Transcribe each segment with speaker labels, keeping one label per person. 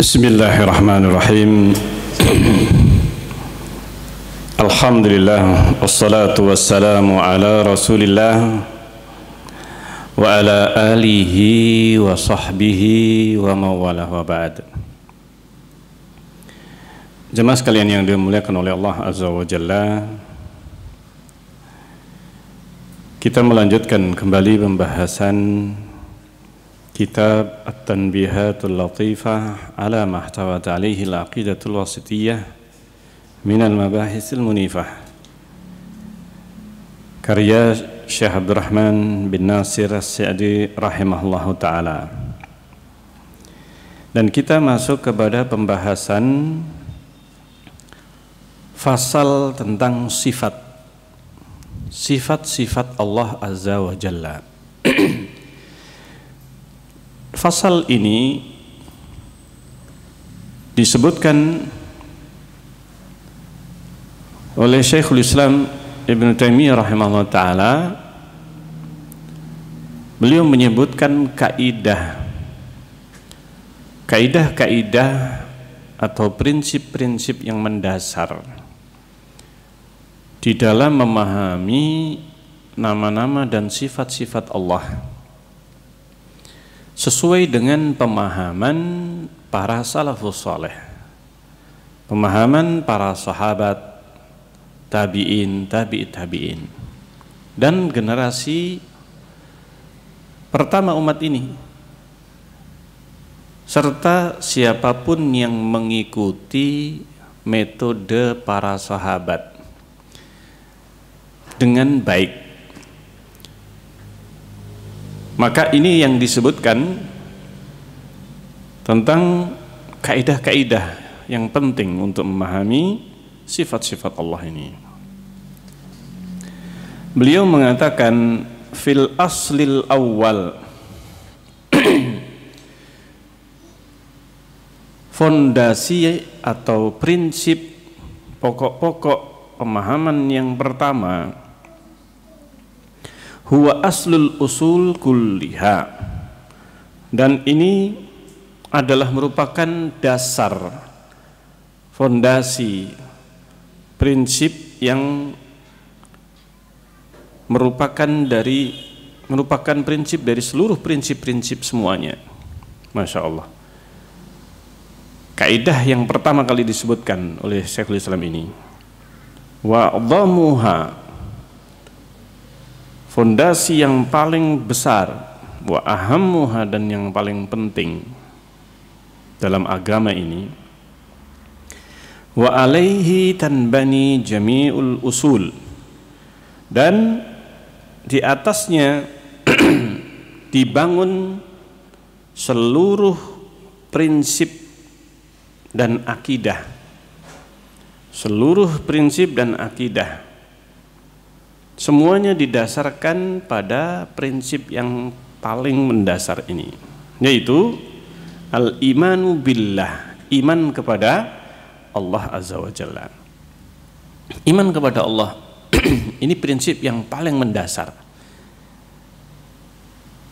Speaker 1: Bismillahirrahmanirrahim. Alhamdulillah, wassalatu wassalamu ala rasulillah wa ala alihi wa sahbihi wa mawalah wa ba'd. Jemaah sekalian yang dimuliakan oleh Allah Azza wa Jalla, kita melanjutkan kembali pembahasan Kitab At-Tanbihatul Latifah ala mahtawat alaihi al-aqidatul wasitiyah minal mabahisil munifah, karya Syekh Abdurrahman bin Nasir As-Sa'di rahimahullahu ta'ala. Dan kita masuk kepada pembahasan fasal tentang sifat-sifat Allah Azza wa Jalla. Fasal ini disebutkan oleh Syekhul Islam Ibn Taimiyah rahimahullah ta'ala. Beliau menyebutkan kaidah atau prinsip-prinsip yang mendasar di dalam memahami nama-nama dan sifat-sifat Allah sesuai dengan pemahaman para salafus saleh, pemahaman para sahabat, tabi'in, tabi'in, dan generasi pertama umat ini, serta siapapun yang mengikuti metode para sahabat dengan baik. Maka ini yang disebutkan tentang kaidah-kaidah yang penting untuk memahami sifat-sifat Allah ini. Beliau mengatakan fil aslil awal, fondasi atau prinsip pokok-pokok pemahaman yang pertama, huwa aslul usul kulliha, dan ini adalah merupakan dasar, fondasi, prinsip yang merupakan prinsip dari seluruh prinsip-prinsip semuanya. Masya Allah. Kaidah yang pertama kali disebutkan oleh Syekhul Islam ini, wa dhamuha, fondasi yang paling besar, wa ahammuha, dan yang paling penting dalam agama ini, wa alaihi tanbani jami'ul usul, dan di atasnya dibangun seluruh prinsip dan akidah, seluruh prinsip dan akidah. Semuanya didasarkan pada prinsip yang paling mendasar ini, yaitu al-imanu billah, iman kepada Allah Azza wa Jalla. Iman kepada Allah ini prinsip yang paling mendasar,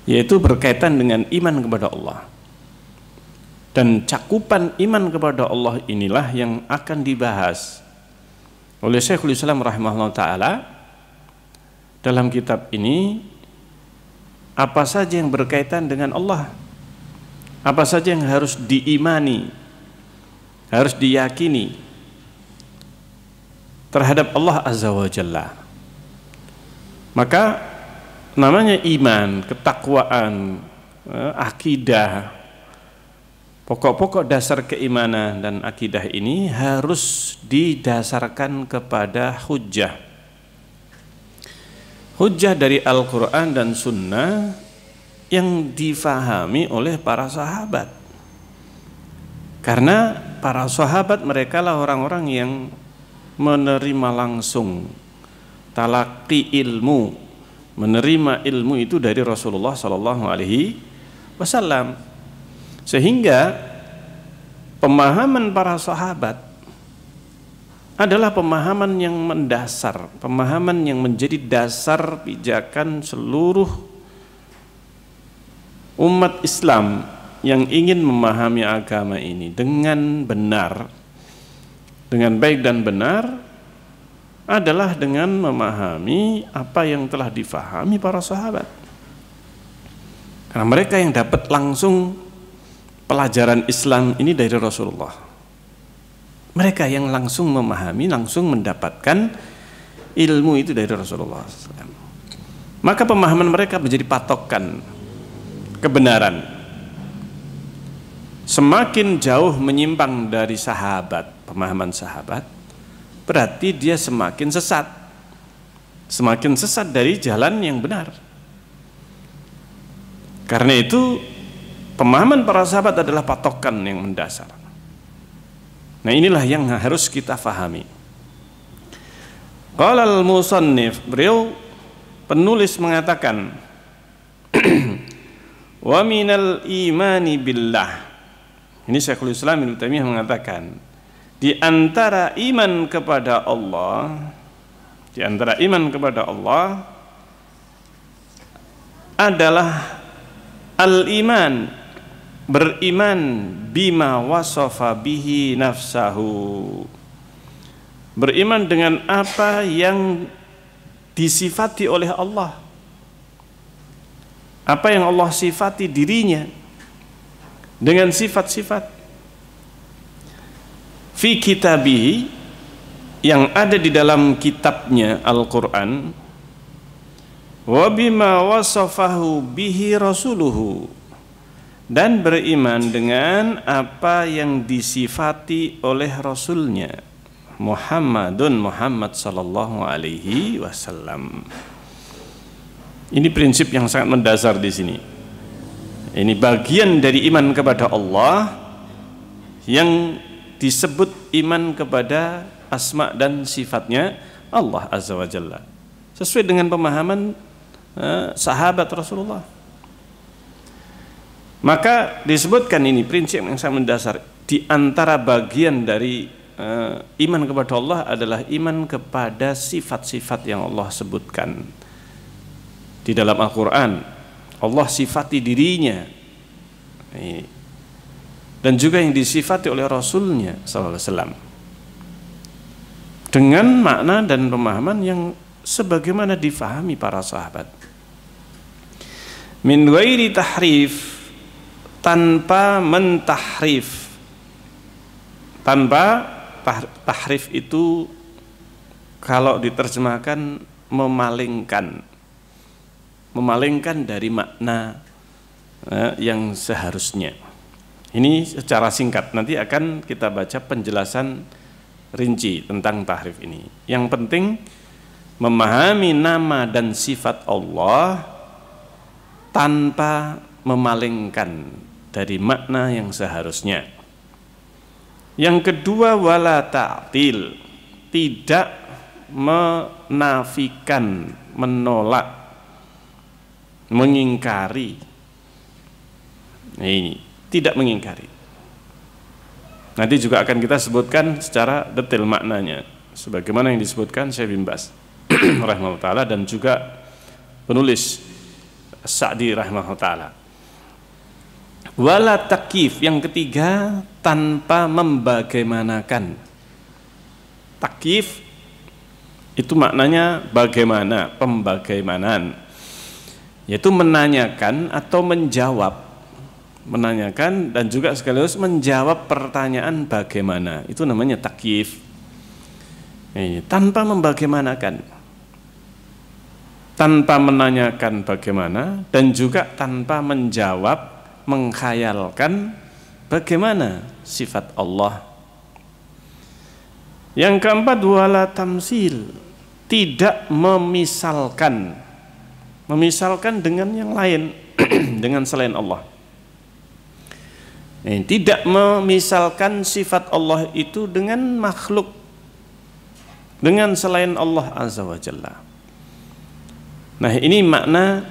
Speaker 1: yaitu berkaitan dengan iman kepada Allah. Dan cakupan iman kepada Allah inilah yang akan dibahas oleh Syekhul Islam rahimahullah ta'ala dalam kitab ini. Apa saja yang berkaitan dengan Allah, apa saja yang harus diimani, harus diyakini terhadap Allah Azza wa Jalla. Maka namanya iman, ketakwaan, akidah, pokok-pokok dasar keimanan dan akidah ini harus didasarkan kepada hujjah dari Al-Quran dan Sunnah yang difahami oleh para sahabat. Karena para sahabat mereka lah orang-orang yang menerima langsung talaqi ilmu, menerima ilmu itu dari Rasulullah Sallallahu Alaihi Wasallam, sehingga pemahaman para sahabat adalah pemahaman yang mendasar, pemahaman yang menjadi dasar pijakan seluruh umat Islam yang ingin memahami agama ini dengan benar, dengan baik dan benar, adalah dengan memahami apa yang telah difahami para sahabat. Karena mereka yang dapat langsung pelajaran Islam ini dari Rasulullah. Mereka yang langsung memahami, langsung mendapatkan ilmu itu dari Rasulullah SAW. Maka pemahaman mereka menjadi patokan kebenaran. Semakin jauh menyimpang dari sahabat, pemahaman sahabat, berarti dia semakin sesat. Semakin sesat dari jalan yang benar. Karena itu pemahaman para sahabat adalah patokan yang mendasar. Nah, inilah yang harus kita fahami. Qala al-musannif, beliau penulis mengatakan wa minal imani billah. Ini Syekhul Islam Ibnu Taimiyah mengatakan, di antara iman kepada Allah, di antara iman kepada Allah adalah al-iman, beriman bima wasafa bihi nafsahu, beriman dengan apa yang disifati oleh Allah, apa yang Allah sifati dirinya dengan sifat-sifat fi kitabihi, yang ada di dalam kitabnya Al-Quran, wa bima wasafahu bihi rasuluhu, dan beriman dengan apa yang disifati oleh Rasulnya Muhammad sallallahu alaihi wasallam. Ini prinsip yang sangat mendasar di sini. Ini bagian dari iman kepada Allah yang disebut iman kepada asma dan sifatnya Allah Azza wa Jalla, sesuai dengan pemahaman sahabat Rasulullah. Maka disebutkan ini prinsip yang sangat mendasar. Di antara bagian dari iman kepada Allah adalah iman kepada sifat-sifat yang Allah sebutkan di dalam Al-Quran. Allah sifati dirinya dan juga yang disifati oleh Rasulnya SAW, dengan makna dan pemahaman yang sebagaimana difahami para sahabat, min ghairi tahrif, tanpa mentahrif. Tanpa tahrif itu kalau diterjemahkan memalingkan, memalingkan dari makna yang seharusnya. Ini secara singkat, nanti akan kita baca penjelasan rinci tentang tahrif ini. Yang penting memahami nama dan sifat Allah tanpa memalingkan dari makna yang seharusnya. Yang kedua, wala ta'til, tidak menafikan, menolak, mengingkari. Ini tidak mengingkari. Nanti juga akan kita sebutkan secara detail maknanya, sebagaimana yang disebutkan Syekh bin Baz rahimahullah ta'ala dan juga penulis Sa'di rahimahullah ta'ala. Wala takif, yang ketiga, tanpa membagaimanakan. Takif itu maknanya bagaimana, pembagaimanaan, yaitu menanyakan atau menjawab, menanyakan dan juga sekaligus menjawab pertanyaan bagaimana, itu namanya takif. Tanpa membagaimanakan, tanpa menanyakan bagaimana, dan juga tanpa menjawab, mengkhayalkan bagaimana sifat Allah. Yang keempat, wala tamsil, tidak memisalkan, memisalkan dengan yang lain dengan selain Allah. Tidak memisalkan sifat Allah itu dengan makhluk, dengan selain Allah Azza wa Jalla. Nah, ini makna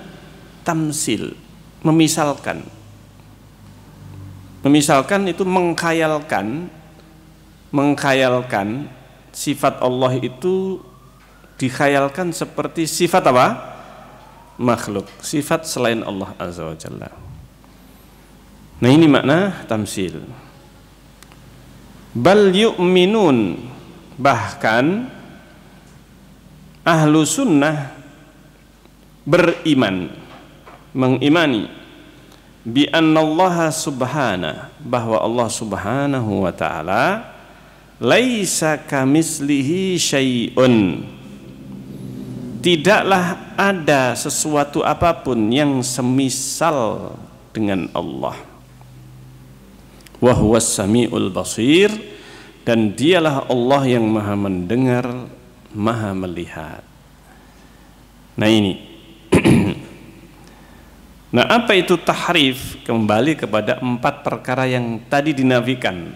Speaker 1: tamsil, memisalkan. Memisalkan itu mengkhayalkan, mengkhayalkan sifat Allah itu dikhayalkan seperti sifat apa? Makhluk, sifat selain Allah Azza wa Jalla. Nah, ini makna tamsil. Bal yu'minun, bahkan ahlu sunnah beriman, mengimani bi annallaha subhana, bahwa Allah subhanahu wa ta'ala laisa kamislihi syai'un, tidaklah ada sesuatu apapun yang semisal dengan Allah. Wa huwas samiul basir, dan dialah Allah yang maha mendengar, maha melihat. Nah, ini nah, apa itu tahrif? Kembali kepada 4 perkara yang tadi dinafikan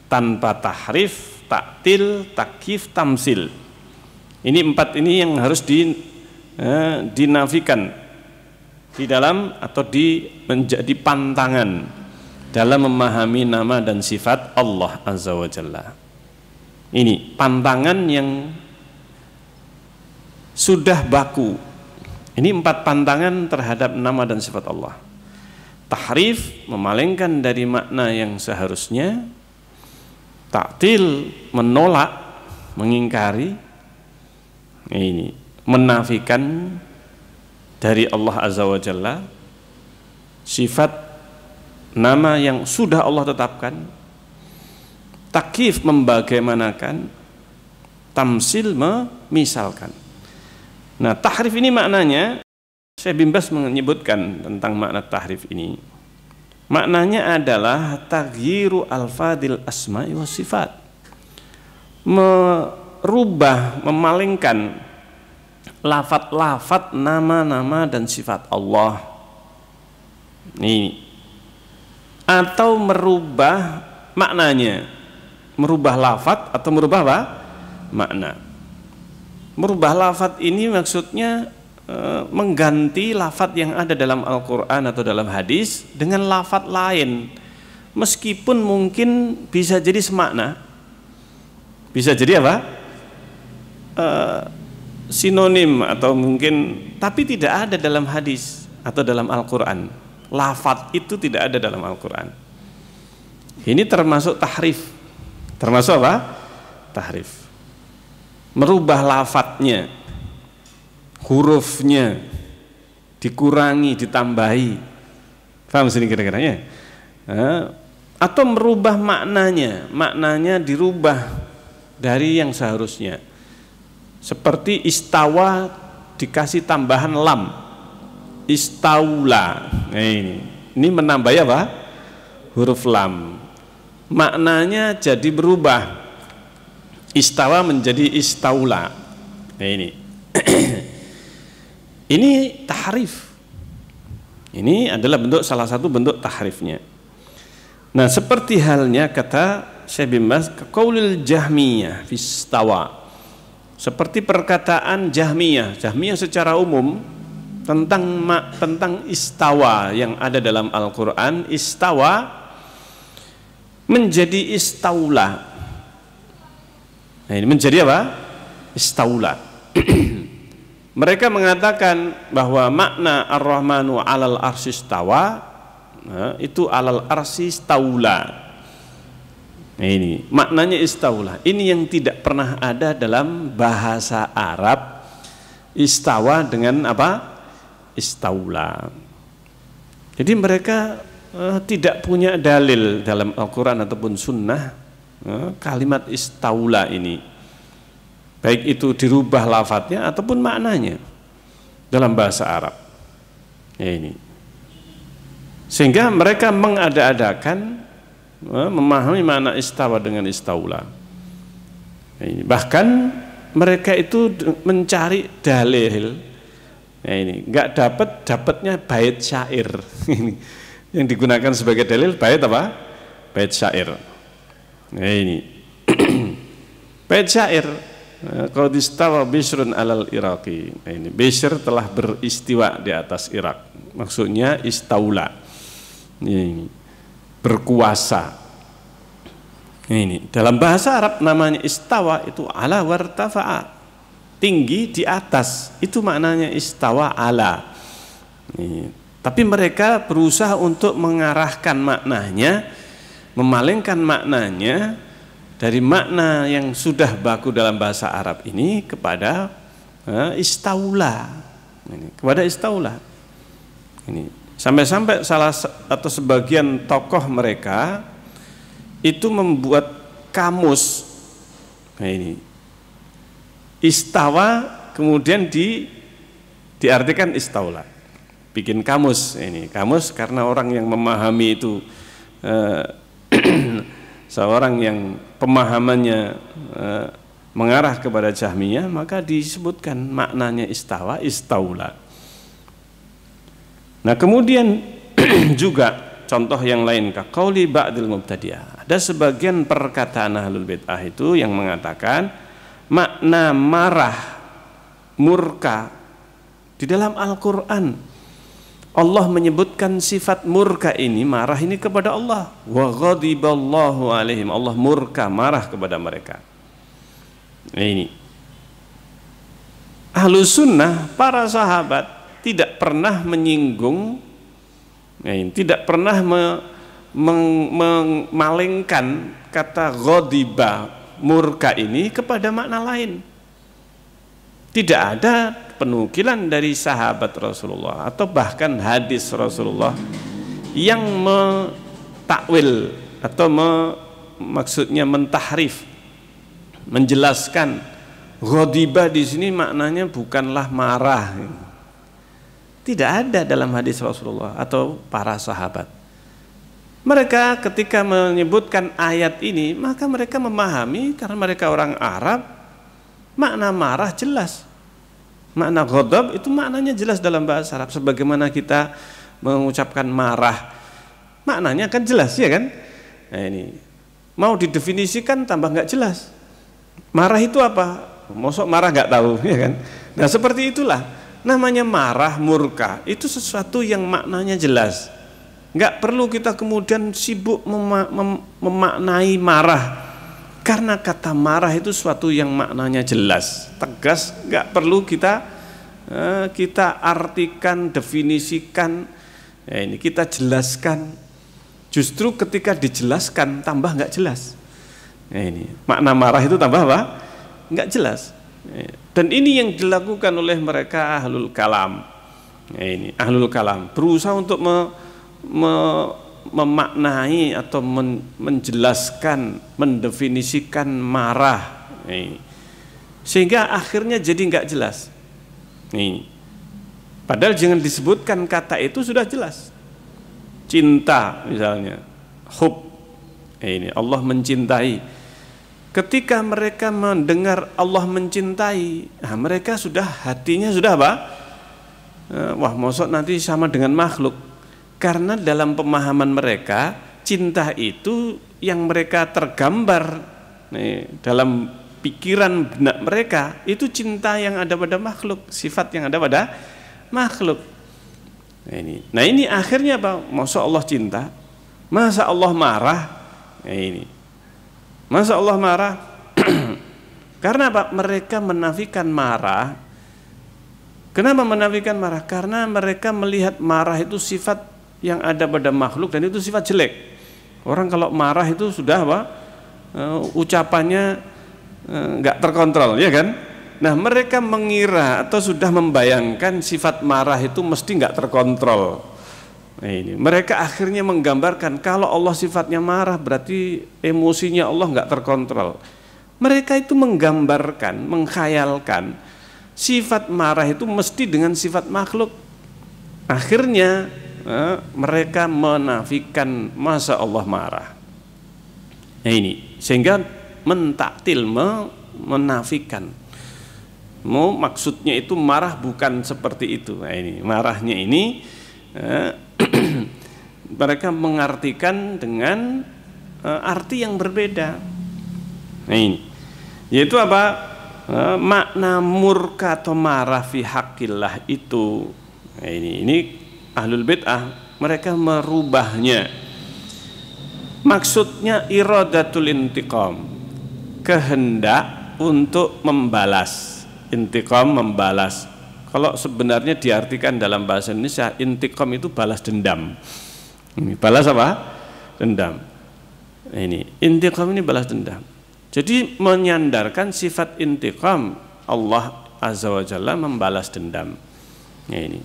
Speaker 1: tanpa tahrif, taktil, takyif, tamsil. Ini 4 ini yang harus dinafikan di dalam atau menjadi pantangan dalam memahami nama dan sifat Allah Azza wa Jalla. Ini pantangan yang sudah baku. Ini 4 pantangan terhadap nama dan sifat Allah. Tahrif, memalingkan dari makna yang seharusnya. Taktil, menolak, mengingkari. Ini menafikan dari Allah Azza wa Jalla sifat nama yang sudah Allah tetapkan. Takyif, membagaimanakan. Tamsil, memisalkan. Nah, tahrif ini maknanya, Syekh bin Baz menyebutkan tentang makna tahrif ini. Maknanya adalah taghyiru alfadil asma'i was sifat, merubah, memalingkan lafat-lafat nama-nama dan sifat Allah. Ini atau merubah maknanya, merubah lafat atau merubah apa? Makna. Merubah lafat ini maksudnya mengganti lafat yang ada dalam Al-Quran atau dalam hadis dengan lafat lain, meskipun mungkin bisa jadi semakna, bisa jadi apa? Sinonim atau mungkin, tapi tidak ada dalam hadis atau dalam Al-Quran. Lafat itu tidak ada dalam Al-Quran. Ini termasuk tahrif. Termasuk apa? Tahrif. Merubah lafadznya, hurufnya dikurangi, ditambahi. Paham sini kira-kira ya? Atau merubah maknanya, maknanya dirubah dari yang seharusnya. Seperti istawa dikasih tambahan lam, istaula. Nah, ini menambah apa? Huruf lam. Maknanya jadi berubah. Istawa menjadi istaula. Nah, ini. Ini tahrif. Ini adalah salah satu bentuk tahrifnya. Nah, seperti halnya kata Syekh bin Baz, qaulil Jahmiyah fi istawa. Seperti perkataan Jahmiyah. Jahmiyah secara umum tentang istawa yang ada dalam Al-Quran. Istawa menjadi istaula. Nah, ini menjadi apa? Istaula. Mereka mengatakan bahwa makna Ar-Rahmanu alal arsy istawa, itu alal arsy istaula. Nah, ini maknanya istaula. Ini yang tidak pernah ada dalam bahasa Arab. Istawa dengan apa? Istaula. Jadi mereka tidak punya dalil dalam Al-Quran ataupun Sunnah kalimat istaula ini, baik itu dirubah lafadznya ataupun maknanya dalam bahasa Arab. Ya, ini sehingga mereka mengada-adakan memahami makna istawa dengan istaula. Ya, ini bahkan mereka itu mencari dalil. Ya, ini nggak dapatnya bait syair. Ini yang digunakan sebagai dalil bait apa? Bait syair. Nah, ini bait syair, qad istawa Bishrun alal Iraqi. Nah, ini Bishr telah beristiwa di atas Irak. Maksudnya istaula. Ini berkuasa. Ini dalam bahasa Arab namanya istawa itu ala wartafa'a, tinggi di atas, itu maknanya istawa ala. Ini Tapi mereka berusaha untuk mengarahkan maknanya, memalingkan maknanya dari makna yang sudah baku dalam bahasa Arab ini kepada istaula. Kepada istaula. Ini sampai-sampai salah atau sebagian tokoh mereka itu membuat kamus. Nah, ini istawa kemudian diartikan istaula. Bikin kamus, ini kamus karena orang yang memahami itu seorang yang pemahamannya mengarah kepada Jahmiyah, maka disebutkan maknanya istawa, istaula. Nah, kemudian juga contoh yang lain, kaqauli ba'dil mubtadi'ah. Ada sebagian perkataan ahlul bid'ah itu yang mengatakan makna marah, murka di dalam Al-Qur'an Allah menyebutkan sifat murka ini, marah ini kepada Allah. Wa ghadiballahu alaihim, Allah murka, marah kepada mereka. Nah, ini Ahlus Sunnah, para sahabat tidak pernah menyinggung, tidak pernah memalingkan kata ghadiba, murka ini kepada makna lain. Tidak ada penukilan dari sahabat Rasulullah atau bahkan hadis Rasulullah yang mentakwil atau maksudnya mentahrif, menjelaskan ghadiba di sini maknanya bukanlah marah. Tidak ada dalam hadis Rasulullah atau para sahabat. Mereka ketika menyebutkan ayat ini, maka mereka memahami karena mereka orang Arab, makna marah jelas. Makna ghadab itu maknanya jelas dalam bahasa Arab. Sebagaimana kita mengucapkan marah, maknanya kan jelas, ya kan? Nah, ini mau didefinisikan tambah nggak jelas. Marah itu apa? Mosok marah nggak tahu, ya kan? Nah, seperti itulah namanya marah, murka. Itu sesuatu yang maknanya jelas. Nggak perlu kita kemudian sibuk memaknai marah. Karena kata marah itu suatu yang maknanya jelas, tegas, nggak perlu kita artikan, definisikan, ini kita jelaskan. Justru ketika dijelaskan tambah nggak jelas. Ini makna marah itu tambah apa? Nggak jelas. Dan ini yang dilakukan oleh mereka ahlul kalam. Ini ahlul kalam berusaha untuk memaknai atau menjelaskan, mendefinisikan marah, sehingga akhirnya jadi nggak jelas. Padahal jangan disebutkan kata itu sudah jelas. Cinta misalnya, hub, ini Allah mencintai. Ketika mereka mendengar Allah mencintai, nah mereka sudah hatinya sudah apa? Wah, mosok nanti sama dengan makhluk. Karena dalam pemahaman mereka, cinta itu yang mereka tergambar dalam pikiran benak mereka, itu cinta yang ada pada makhluk, sifat yang ada pada makhluk. Nah ini akhirnya apa? Masa Allah cinta? Masa Allah marah? Masa Allah marah? Karena apa? Mereka menafikan marah. Kenapa menafikan marah? Karena mereka melihat marah itu sifat yang ada pada makhluk dan itu sifat jelek. Orang kalau marah itu sudah apa? Ucapannya nggak terkontrol, ya kan? Nah, mereka mengira atau sudah membayangkan sifat marah itu mesti nggak terkontrol. Nah, ini mereka akhirnya menggambarkan kalau Allah sifatnya marah berarti emosinya Allah nggak terkontrol. Mereka itu menggambarkan, mengkhayalkan sifat marah itu mesti dengan sifat makhluk. Akhirnya mereka menafikan masa Allah marah. Nah ini sehingga mentaktil, menafikan. Maksudnya itu marah bukan seperti itu. Nah ini marahnya ini mereka mengartikan dengan arti yang berbeda. Nah ini yaitu apa? Makna murka atau marah fi haqqillah itu. Nah ini ahlul bid'ah mereka merubahnya. Maksudnya iradatul intiqam, kehendak untuk membalas. Intiqam membalas. Kalau sebenarnya diartikan dalam bahasa Indonesia, intiqam itu balas dendam. Ini balas apa? Dendam. Ini intiqam ini balas dendam. Jadi menyandarkan sifat intiqam, Allah Azza wa Jalla membalas dendam. Ini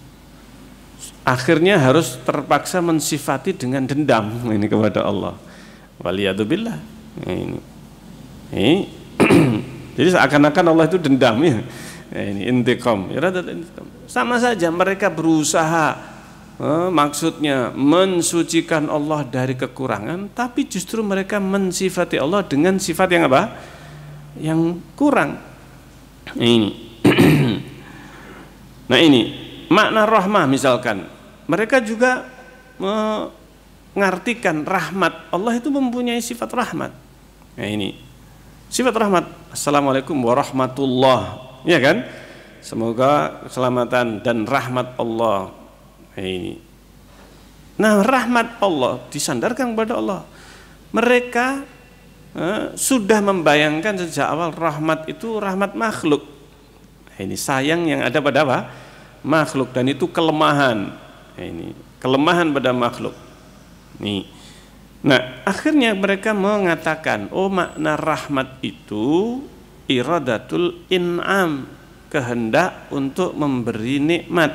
Speaker 1: akhirnya harus terpaksa mensifati dengan dendam ini kepada Allah. Waliyadzubillah. Ini jadi seakan-akan Allah itu dendam ya. Ini intiqam, sama saja mereka berusaha maksudnya mensucikan Allah dari kekurangan, tapi justru mereka mensifati Allah dengan sifat yang apa? Yang kurang. Ini. Nah ini makna rahmah misalkan, mereka juga mengartikan rahmat, Allah itu mempunyai sifat rahmat. Nah ini sifat rahmat, assalamualaikum warahmatullah. Ya kan? Semoga keselamatan dan rahmat Allah. Ini. Nah, rahmat Allah disandarkan kepada Allah. Mereka sudah membayangkan sejak awal rahmat itu rahmat makhluk. Ini sayang yang ada pada apa? Makhluk, dan itu kelemahan. Ini kelemahan pada makhluk. Nih. Nah, akhirnya mereka mengatakan, oh makna rahmat itu iradatul in'am, kehendak untuk memberi nikmat.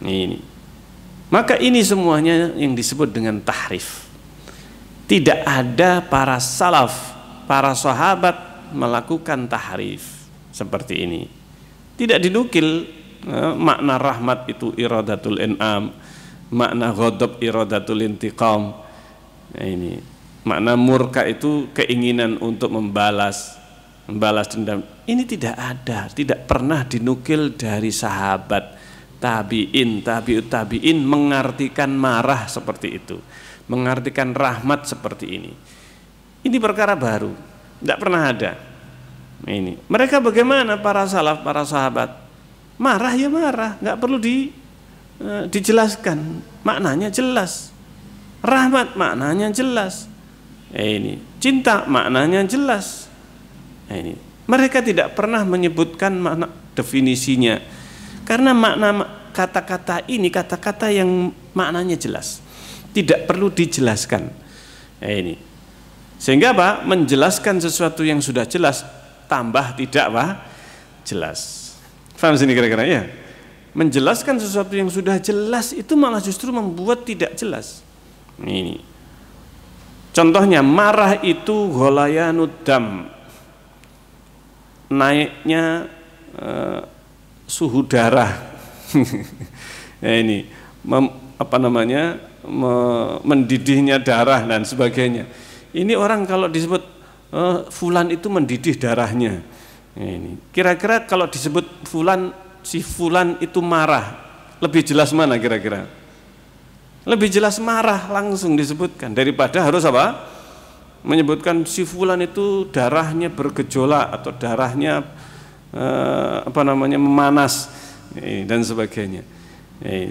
Speaker 1: Ini. Maka ini semuanya yang disebut dengan tahrif. Tidak ada para salaf, para sahabat melakukan tahrif seperti ini. Tidak dinukil makna rahmat itu iradatul in'am, makna ghadab iradatul intiqam. Ini makna murka itu keinginan untuk membalas dendam. Ini tidak ada, tidak pernah dinukil dari sahabat, tabi'in, tabi'ut tabi'in mengartikan marah seperti itu, mengartikan rahmat seperti ini. Ini perkara baru, tidak pernah ada. Ini mereka bagaimana para salaf, para sahabat? Marah ya marah, nggak perlu dijelaskan, maknanya jelas. Rahmat maknanya jelas. Ini cinta maknanya jelas. Ini mereka tidak pernah menyebutkan makna definisinya, karena makna kata-kata ini kata-kata yang maknanya jelas, tidak perlu dijelaskan. Ini sehingga apa? Menjelaskan sesuatu yang sudah jelas tambah tidak apa? Jelas. Paham sini kira-kira ya? Menjelaskan sesuatu yang sudah jelas itu malah justru membuat tidak jelas. Ini contohnya, marah itu gholayanud dam, naiknya suhu darah. Ya ini mendidihnya darah dan sebagainya. Ini orang kalau disebut fulan itu mendidih darahnya. Ini kira-kira kalau disebut fulan, si fulan itu marah, lebih jelas mana kira-kira? Lebih jelas marah langsung disebutkan daripada harus apa? Menyebutkan si fulan itu darahnya bergejolak atau darahnya memanas dan sebagainya.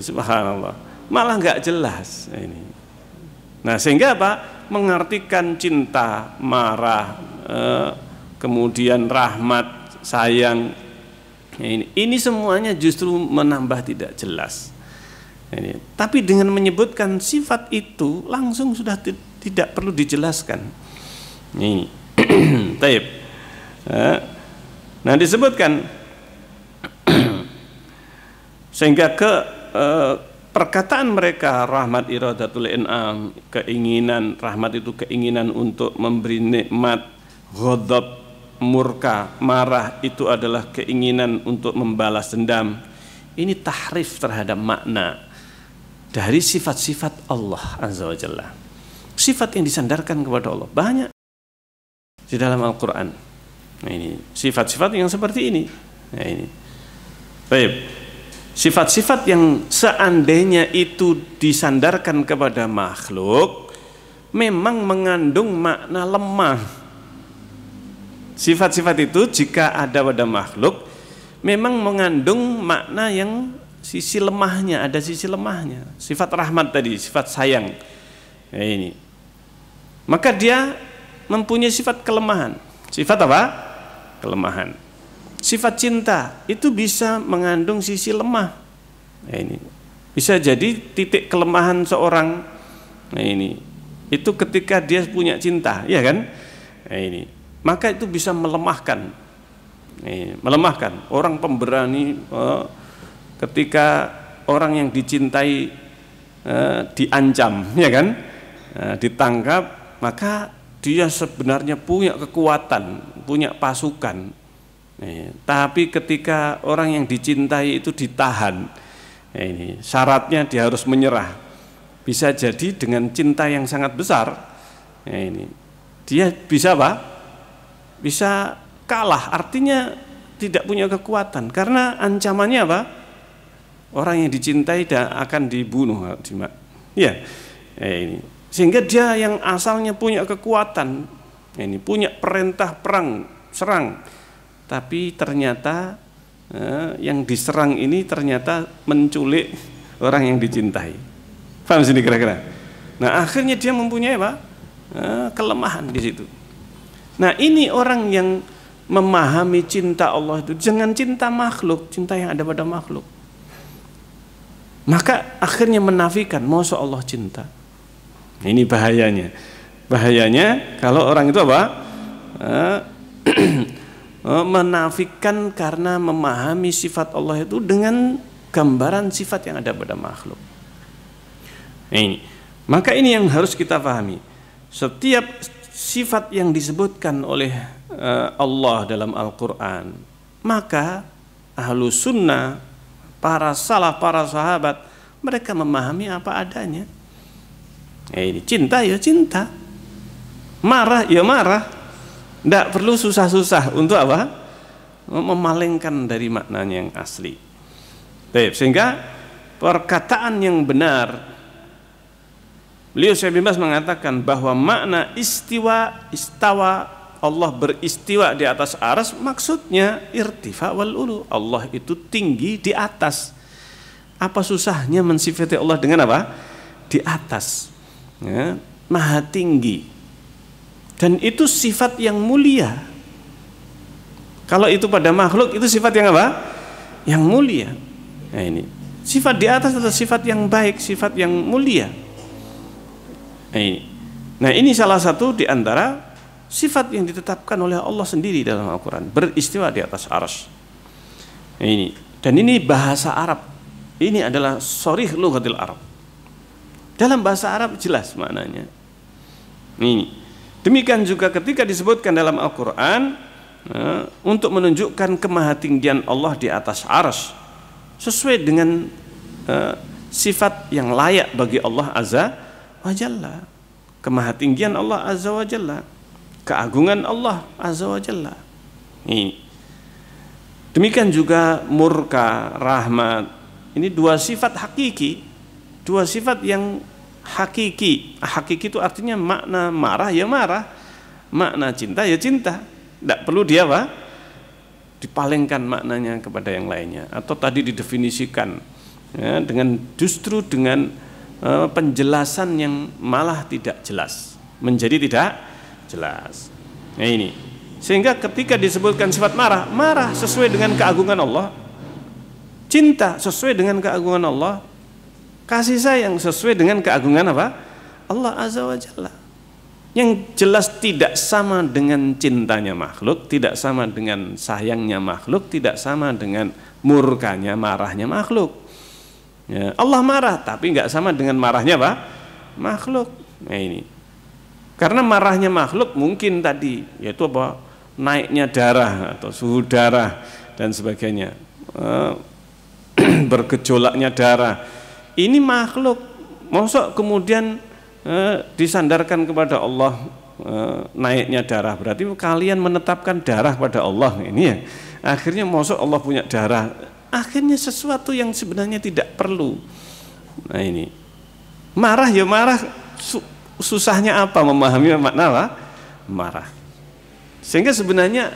Speaker 1: Subhanallah, malah nggak jelas ini. Nah sehingga apa? Mengartikan cinta, marah, kemudian rahmat, sayang. Ini semuanya justru menambah tidak jelas. Ini. Tapi dengan menyebutkan sifat itu langsung sudah tidak perlu dijelaskan. Ini. Taib. Nah disebutkan sehingga perkataan mereka rahmat iradatul in'am, keinginan rahmat itu keinginan untuk memberi nikmat, ghadab murka marah itu adalah keinginan untuk membalas dendam. Ini tahrif terhadap makna dari sifat-sifat Allah Azza wa Jalla. Sifat yang disandarkan kepada Allah banyak di dalam Al-Quran. Nah ini sifat-sifat yang seperti ini. Nah ini baik. Sifat-sifat yang seandainya itu disandarkan kepada makhluk memang mengandung makna lemah. Sifat-sifat itu jika ada pada makhluk memang mengandung makna yang sisi lemahnya, ada sisi lemahnya. Sifat rahmat tadi, sifat sayang. Nah, ini. Maka dia mempunyai sifat kelemahan. Sifat apa? Kelemahan. sifat cinta itu bisa mengandung sisi lemah. Nah, ini bisa jadi titik kelemahan seorang. Nah, ini itu ketika dia punya cinta, ya kan? Nah, ini maka itu bisa melemahkan. Melemahkan orang pemberani ketika orang yang dicintai diancam, ya kan? Ditangkap, maka dia sebenarnya punya kekuatan, punya pasukan. Tapi ketika orang yang dicintai itu ditahan, ini syaratnya dia harus menyerah. Bisa jadi dengan cinta yang sangat besar, ini dia bisa apa? Bisa kalah, artinya tidak punya kekuatan karena ancamannya apa? Orang yang dicintai akan dibunuh, ya. Ini sehingga dia yang asalnya punya kekuatan, ini punya perintah perang, serang, tapi ternyata yang diserang ini ternyata menculik orang yang dicintai. Paham sini kira-kira? Nah, akhirnya dia mempunyai apa? Kelemahan di situ. Nah, ini orang yang memahami cinta Allah itu jangan cinta makhluk, cinta yang ada pada makhluk. Maka akhirnya menafikan masa Allah cinta. Ini bahayanya. Bahayanya kalau orang itu apa? Menafikan karena memahami sifat Allah itu dengan gambaran sifat yang ada pada makhluk. Ini. Maka ini yang harus kita pahami. Setiap sifat yang disebutkan oleh Allah dalam Al-Quran, maka ahlu sunnah, para salaf, para sahabat, mereka memahami apa adanya. Ini cinta ya cinta, marah ya marah, tidak perlu susah-susah untuk apa? Memalingkan dari maknanya yang asli. Baik, sehingga perkataan yang benar, beliau Syekh bin Baz mengatakan bahwa makna istawa Allah beristiwa di atas arsy, maksudnya irtifa wal ulu, Allah itu tinggi di atas. Apa susahnya mensifati Allah dengan apa? Di atas, ya, maha tinggi, dan itu sifat yang mulia. Kalau itu pada makhluk itu sifat yang apa? Yang mulia. Nah, ini sifat di atas adalah sifat yang baik, sifat yang mulia. Nah, ini salah satu di antara sifat yang ditetapkan oleh Allah sendiri dalam Al-Quran, beristiwa di atas arsy. Ini, dan ini bahasa Arab. Ini adalah sharih lughatil Arab. Dalam bahasa Arab jelas maknanya. Ini. Demikian juga ketika disebutkan dalam Al-Quran untuk menunjukkan kemahatinggian Allah di atas arsy, sesuai dengan sifat yang layak bagi Allah Azza wa Jalla. Kemahatinggian Allah Azza wa Jalla, keagungan Allah Azza wa Jalla. Ini. Demikian juga murka, rahmat. Ini dua sifat hakiki, dua sifat yang hakiki. Hakiki itu artinya makna marah ya marah, makna cinta ya cinta. Tidak perlu dia apa? Dipalingkan maknanya kepada yang lainnya, atau tadi didefinisikan ya, dengan justru dengan penjelasan yang malah tidak jelas, menjadi tidak jelas. Nah, ini sehingga ketika disebutkan sifat marah, marah sesuai dengan keagungan Allah, cinta sesuai dengan keagungan Allah, kasih sayang sesuai dengan keagungan apa? Allah Azza wa Jalla. Yang jelas tidak sama dengan cintanya makhluk, tidak sama dengan sayangnya makhluk, tidak sama dengan murkanya, marahnya makhluk. Ya, Allah marah tapi nggak sama dengan marahnya apa? Makhluk. Nah, ini karena marahnya makhluk mungkin tadi yaitu apa? Naiknya darah atau suhu darah dan sebagainya, bergejolaknya darah. Ini makhluk, mosok kemudian disandarkan kepada Allah naiknya darah, berarti kalian menetapkan darah pada Allah ini ya. Akhirnya mosok Allah punya darah, akhirnya sesuatu yang sebenarnya tidak perlu. Nah, ini marah ya marah, susahnya apa memahami makna apa? Marah. Sehingga sebenarnya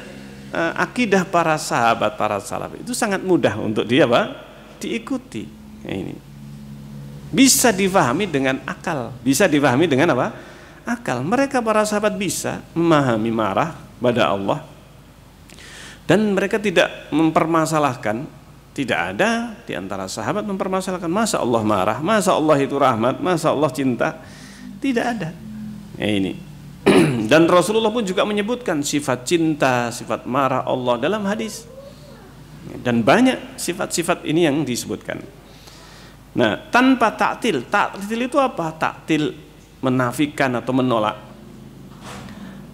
Speaker 1: akidah para sahabat, para salaf itu sangat mudah untuk dia apa? Diikuti. Nah, ini bisa difahami dengan akal, bisa difahami dengan apa? Akal. Mereka para sahabat bisa memahami marah pada Allah, Dan mereka tidak mempermasalahkan, tidak ada di antara sahabat mempermasalahkan masa Allah marah, masa Allah itu rahmat, masa Allah cinta. Tidak ada. Ya ini. Dan Rasulullah pun juga menyebutkan sifat cinta, sifat marah Allah dalam hadis. Dan banyak sifat-sifat ini yang disebutkan. Nah, tanpa ta'til. Ta'til itu apa? Ta'til menafikan atau menolak.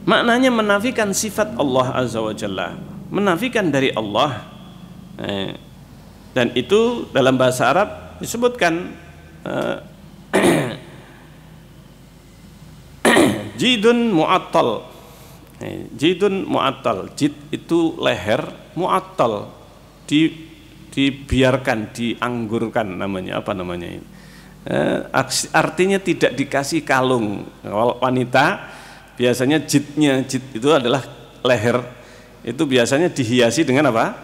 Speaker 1: Maknanya menafikan sifat Allah Azza wa Jalla, menafikan dari Allah. Dan itu dalam bahasa Arab disebutkan jidun mu'attal. Jidun mu'attal. Jid itu leher, mu'attal dibiarkan, dianggurkan namanya. Apa namanya ini? Artinya tidak dikasih kalung. Kalau wanita biasanya jidnya, jid itu adalah leher, itu biasanya dihiasi dengan apa?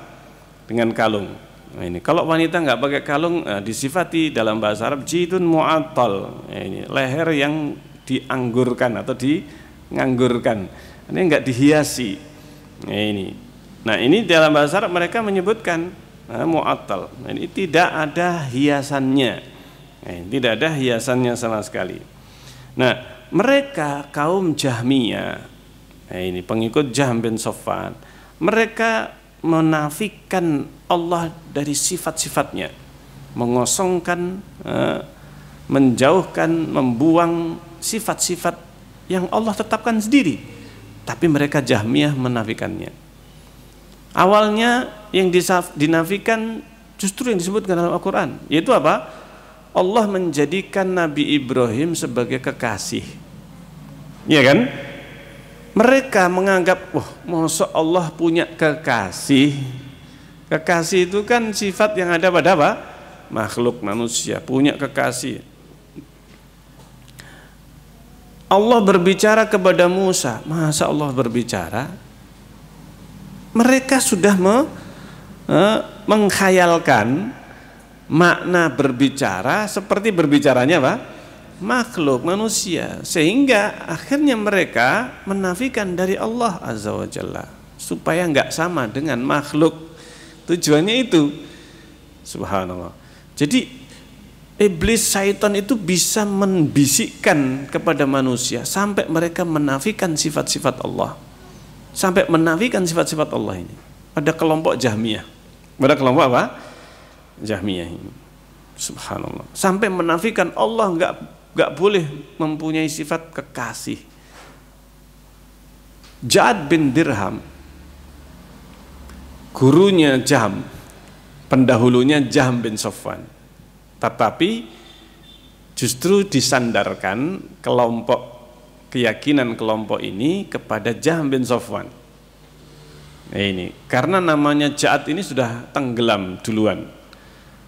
Speaker 1: Dengan kalung. Nah, ini kalau wanita nggak pakai kalung, disifati dalam bahasa Arab jidun mu'attal. Ini leher yang dianggurkan atau dianggurkan. Ini nggak dihiasi. Nah ini dalam bahasa Arab mereka menyebutkan mu'attal. Nah, ini tidak ada hiasannya. Tidak ada hiasannya sama sekali. Nah, mereka kaum Jahmiyah, ini pengikut Jahm bin Safwan, mereka menafikan Allah dari sifat-sifatnya, mengosongkan, menjauhkan, membuang sifat-sifat yang Allah tetapkan sendiri, tapi mereka Jahmiyah menafikannya. Awalnya yang dinafikan justru yang disebutkan dalam Al-Quran, yaitu apa? Allah menjadikan Nabi Ibrahim sebagai kekasih, ya kan? Mereka menganggap, wah, masa Allah punya kekasih? Kekasih itu kan sifat yang ada pada apa? Makhluk manusia punya kekasih. Allah berbicara kepada Musa, masa Allah berbicara? Mereka sudah mengkhayalkan makna berbicara seperti berbicaranya apa? Makhluk manusia, sehingga akhirnya mereka menafikan dari Allah Azza wa Jalla supaya nggak sama dengan makhluk. Tujuannya itu, subhanallah. Jadi iblis, syaitan itu bisa membisikkan kepada manusia sampai mereka menafikan sifat-sifat Allah, sampai menafikan sifat-sifat Allah ini. Ada kelompok Jahmiyah, ada kelompok apa? Jahmiyah ini, subhanallah, sampai menafikan Allah nggak boleh mempunyai sifat kekasih. Ja'ad bin Dirham, gurunya Jahm, pendahulunya Jahm bin Safwan, tetapi justru disandarkan keyakinan kelompok ini kepada Jahm bin Safwan. Nah, ini karena namanya Ja'ad ini sudah tenggelam duluan,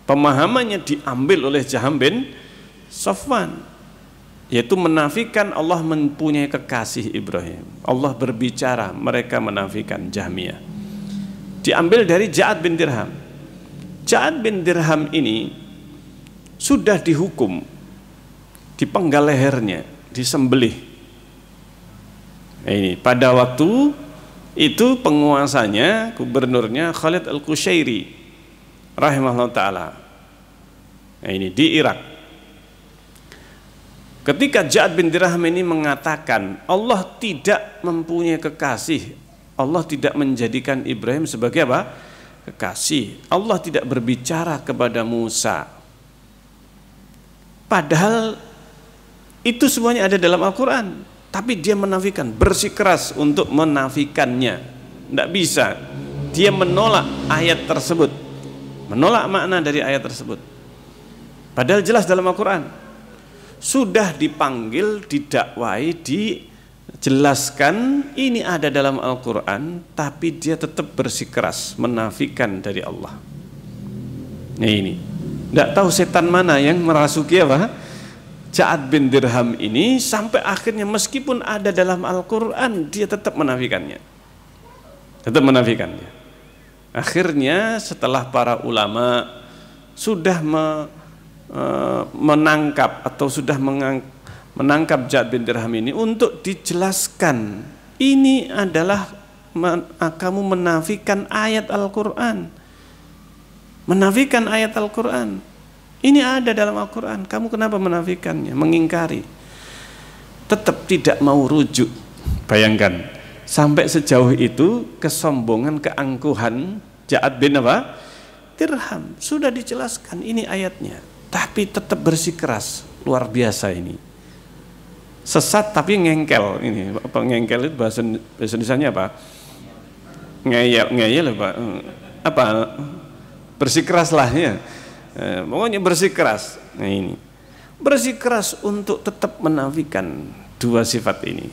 Speaker 1: pemahamannya diambil oleh Jahm bin Safwan, yaitu menafikan Allah mempunyai kekasih Ibrahim. Allah berbicara, mereka menafikan. Jahmiyah diambil dari Ja'ad bin Dirham. Ja'ad bin Dirham ini sudah dihukum, dipenggal lehernya, disembelih. Ini pada waktu itu penguasanya, gubernurnya Khalid Al-Qushairi rahimahullah ta'ala. Nah, ini di Irak. Ketika Ja'ad bin Dirham ini mengatakan Allah tidak mempunyai kekasih, Allah tidak menjadikan Ibrahim sebagai apa? Kekasih. Allah tidak berbicara kepada Musa. Padahal itu semuanya ada dalam Al-Quran, tapi dia menafikan, bersikeras untuk menafikannya. Tidak bisa. Dia menolak ayat tersebut, menolak makna dari ayat tersebut. Padahal jelas dalam Al-Quran. Sudah dipanggil, didakwai, dijelaskan ini ada dalam Al-Quran, tapi dia tetap bersikeras menafikan dari Allah. Nah ini, tidak tahu setan mana yang merasuki apa? Ja'ad bin Dirham ini, sampai akhirnya meskipun ada dalam Al-Quran dia tetap menafikannya, tetap menafikannya. Akhirnya setelah para ulama sudah menangkap atau sudah menangkap Ja'ad bin Dirham ini untuk dijelaskan ini adalah kamu menafikan ayat Al-Quran. Menafikan ayat Al-Quran. Ini ada dalam Al-Quran. Kamu kenapa menafikannya, mengingkari? Tetap tidak mau rujuk. Bayangkan, sampai sejauh itu kesombongan, keangkuhan Ja'ad bin apa? Dirham. Sudah dijelaskan ini ayatnya, tapi tetap bersikeras. Luar biasa ini. Sesat tapi ngengkel. Ini apa ngengkel itu bahasa Indonesianya apa? Ngeyel apa? Apa? Bersikeras lah ya. Pokoknya bersikeras. Nah ini. Bersikeras untuk tetap menafikan dua sifat ini.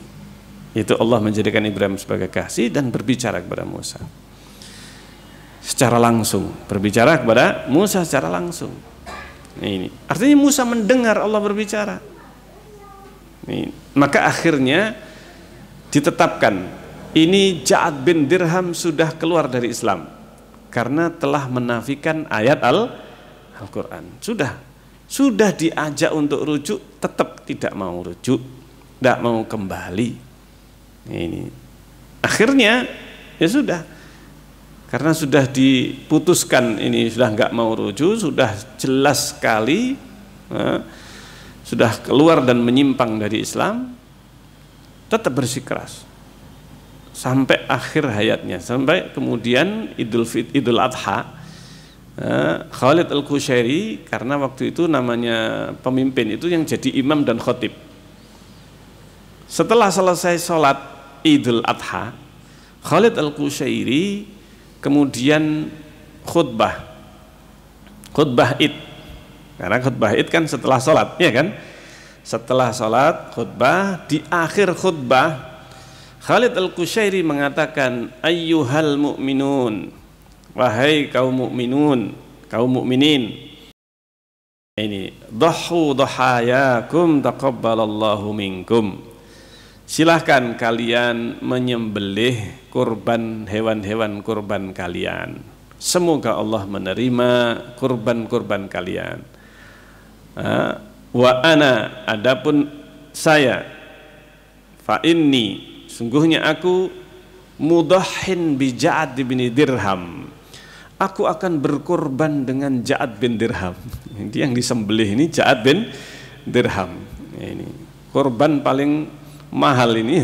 Speaker 1: Itu Allah menjadikan Ibrahim sebagai kasih dan berbicara kepada Musa. Secara langsung, berbicara kepada Musa secara langsung. Nah ini. Artinya Musa mendengar Allah berbicara. Ini. Maka akhirnya ditetapkan ini Ja'ad bin Dirham sudah keluar dari Islam karena telah menafikan ayat Al-Quran. Sudah diajak untuk rujuk, tetap tidak mau rujuk, tidak mau kembali. Ini akhirnya ya sudah, karena sudah diputuskan ini sudah nggak mau rujuk, sudah jelas sekali. Sudah keluar dan menyimpang dari Islam, tetap bersikeras sampai akhir hayatnya, sampai kemudian Idul Adha. Khalid Al-Qushairi, karena waktu itu namanya pemimpin itu yang jadi imam dan khotib. Setelah selesai sholat Idul Adha, Khalid Al-Qushairi kemudian khutbah Id. Karena khutbah Id kan setelah sholat, ya kan? Setelah sholat khutbah, di akhir khutbah Khalid Al-Qushairi mengatakan, ayyuhal mu'minun, wahai kaum mukminun, kaum mukminin, ini dhahu dhahayakum taqabbalallahu minkum. Silahkan kalian menyembelih kurban hewan-hewan kurban kalian. Semoga Allah menerima kurban-kurban kalian. Wa ana, adapun saya, fa inni, sungguhnya aku mudahhin bi Ja'ad bin Dirham, aku akan berkorban dengan Ja'ad bin Dirham. Ini yang disembelih ini Ja'ad bin Dirham. Ini korban paling mahal ini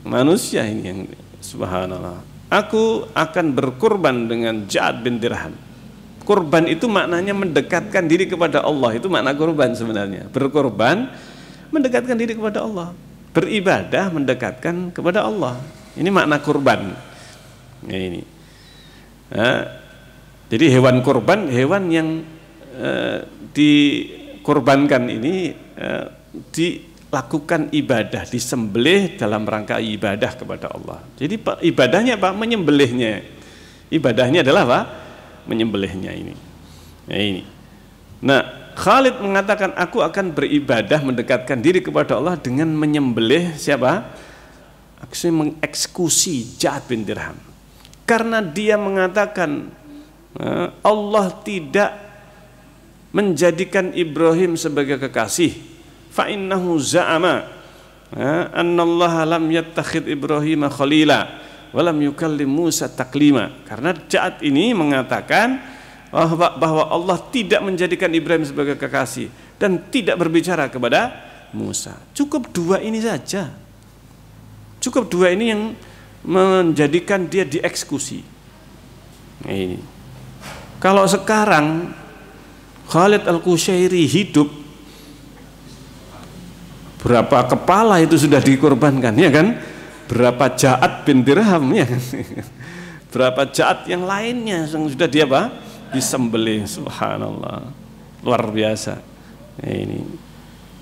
Speaker 1: manusia ini yang subhanallah. Aku akan berkorban dengan Ja'ad bin Dirham. Korban itu maknanya mendekatkan diri kepada Allah. Itu makna korban sebenarnya. Berkorban mendekatkan diri kepada Allah. Beribadah mendekatkan kepada Allah. Ini makna korban. Ya, ini. Jadi hewan korban, hewan yang dikorbankan ini dilakukan ibadah, disembelih dalam rangka ibadah kepada Allah. Jadi ibadahnya apa? Menyembelihnya. Ibadahnya adalah apa? Menyembelihnya ini. Ya, ini. Nah, Khalid mengatakan aku akan beribadah mendekatkan diri kepada Allah dengan menyembelih siapa? Aksi mengeksekusi Ja'ad bin Dirham. Karena dia mengatakan Allah tidak menjadikan Ibrahim sebagai kekasih. Fa innahu za'ama annallaha lam yattakhid Ibrahim khalila wa lam yukallim Musa taklima. Karena Ja'ad ini mengatakan bahwa Allah tidak menjadikan Ibrahim sebagai kekasih dan tidak berbicara kepada Musa. Cukup dua ini saja. Cukup dua ini yang menjadikan dia dieksekusi. Ini. Kalau sekarang Khalid Al-Qushairi hidup, berapa kepala itu sudah dikorbankan, ya kan? Berapa Ja'ad bin Dirham, ya kan? Berapa Ja'ad yang lainnya yang sudah dia apa? Disembelih, subhanallah, luar biasa. Ini.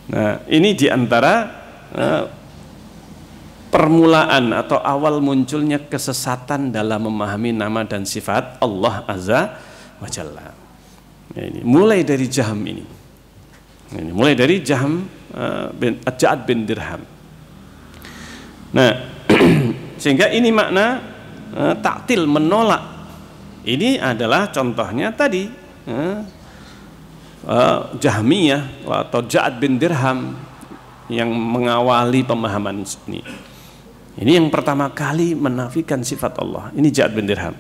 Speaker 1: Nah, ini diantara permulaan atau awal munculnya kesesatan dalam memahami nama dan sifat Allah Azza wa Jalla. Ini mulai dari Jahm ini. Ini mulai dari Jahm Ja'ad bin Dirham. Nah, sehingga ini makna taktil, menolak. Ini adalah contohnya tadi Jahmiyah atau Ja'ad bin Dirham yang mengawali pemahaman ini. Ini yang pertama kali menafikan sifat Allah. Ini Ja'ad bin Dirham.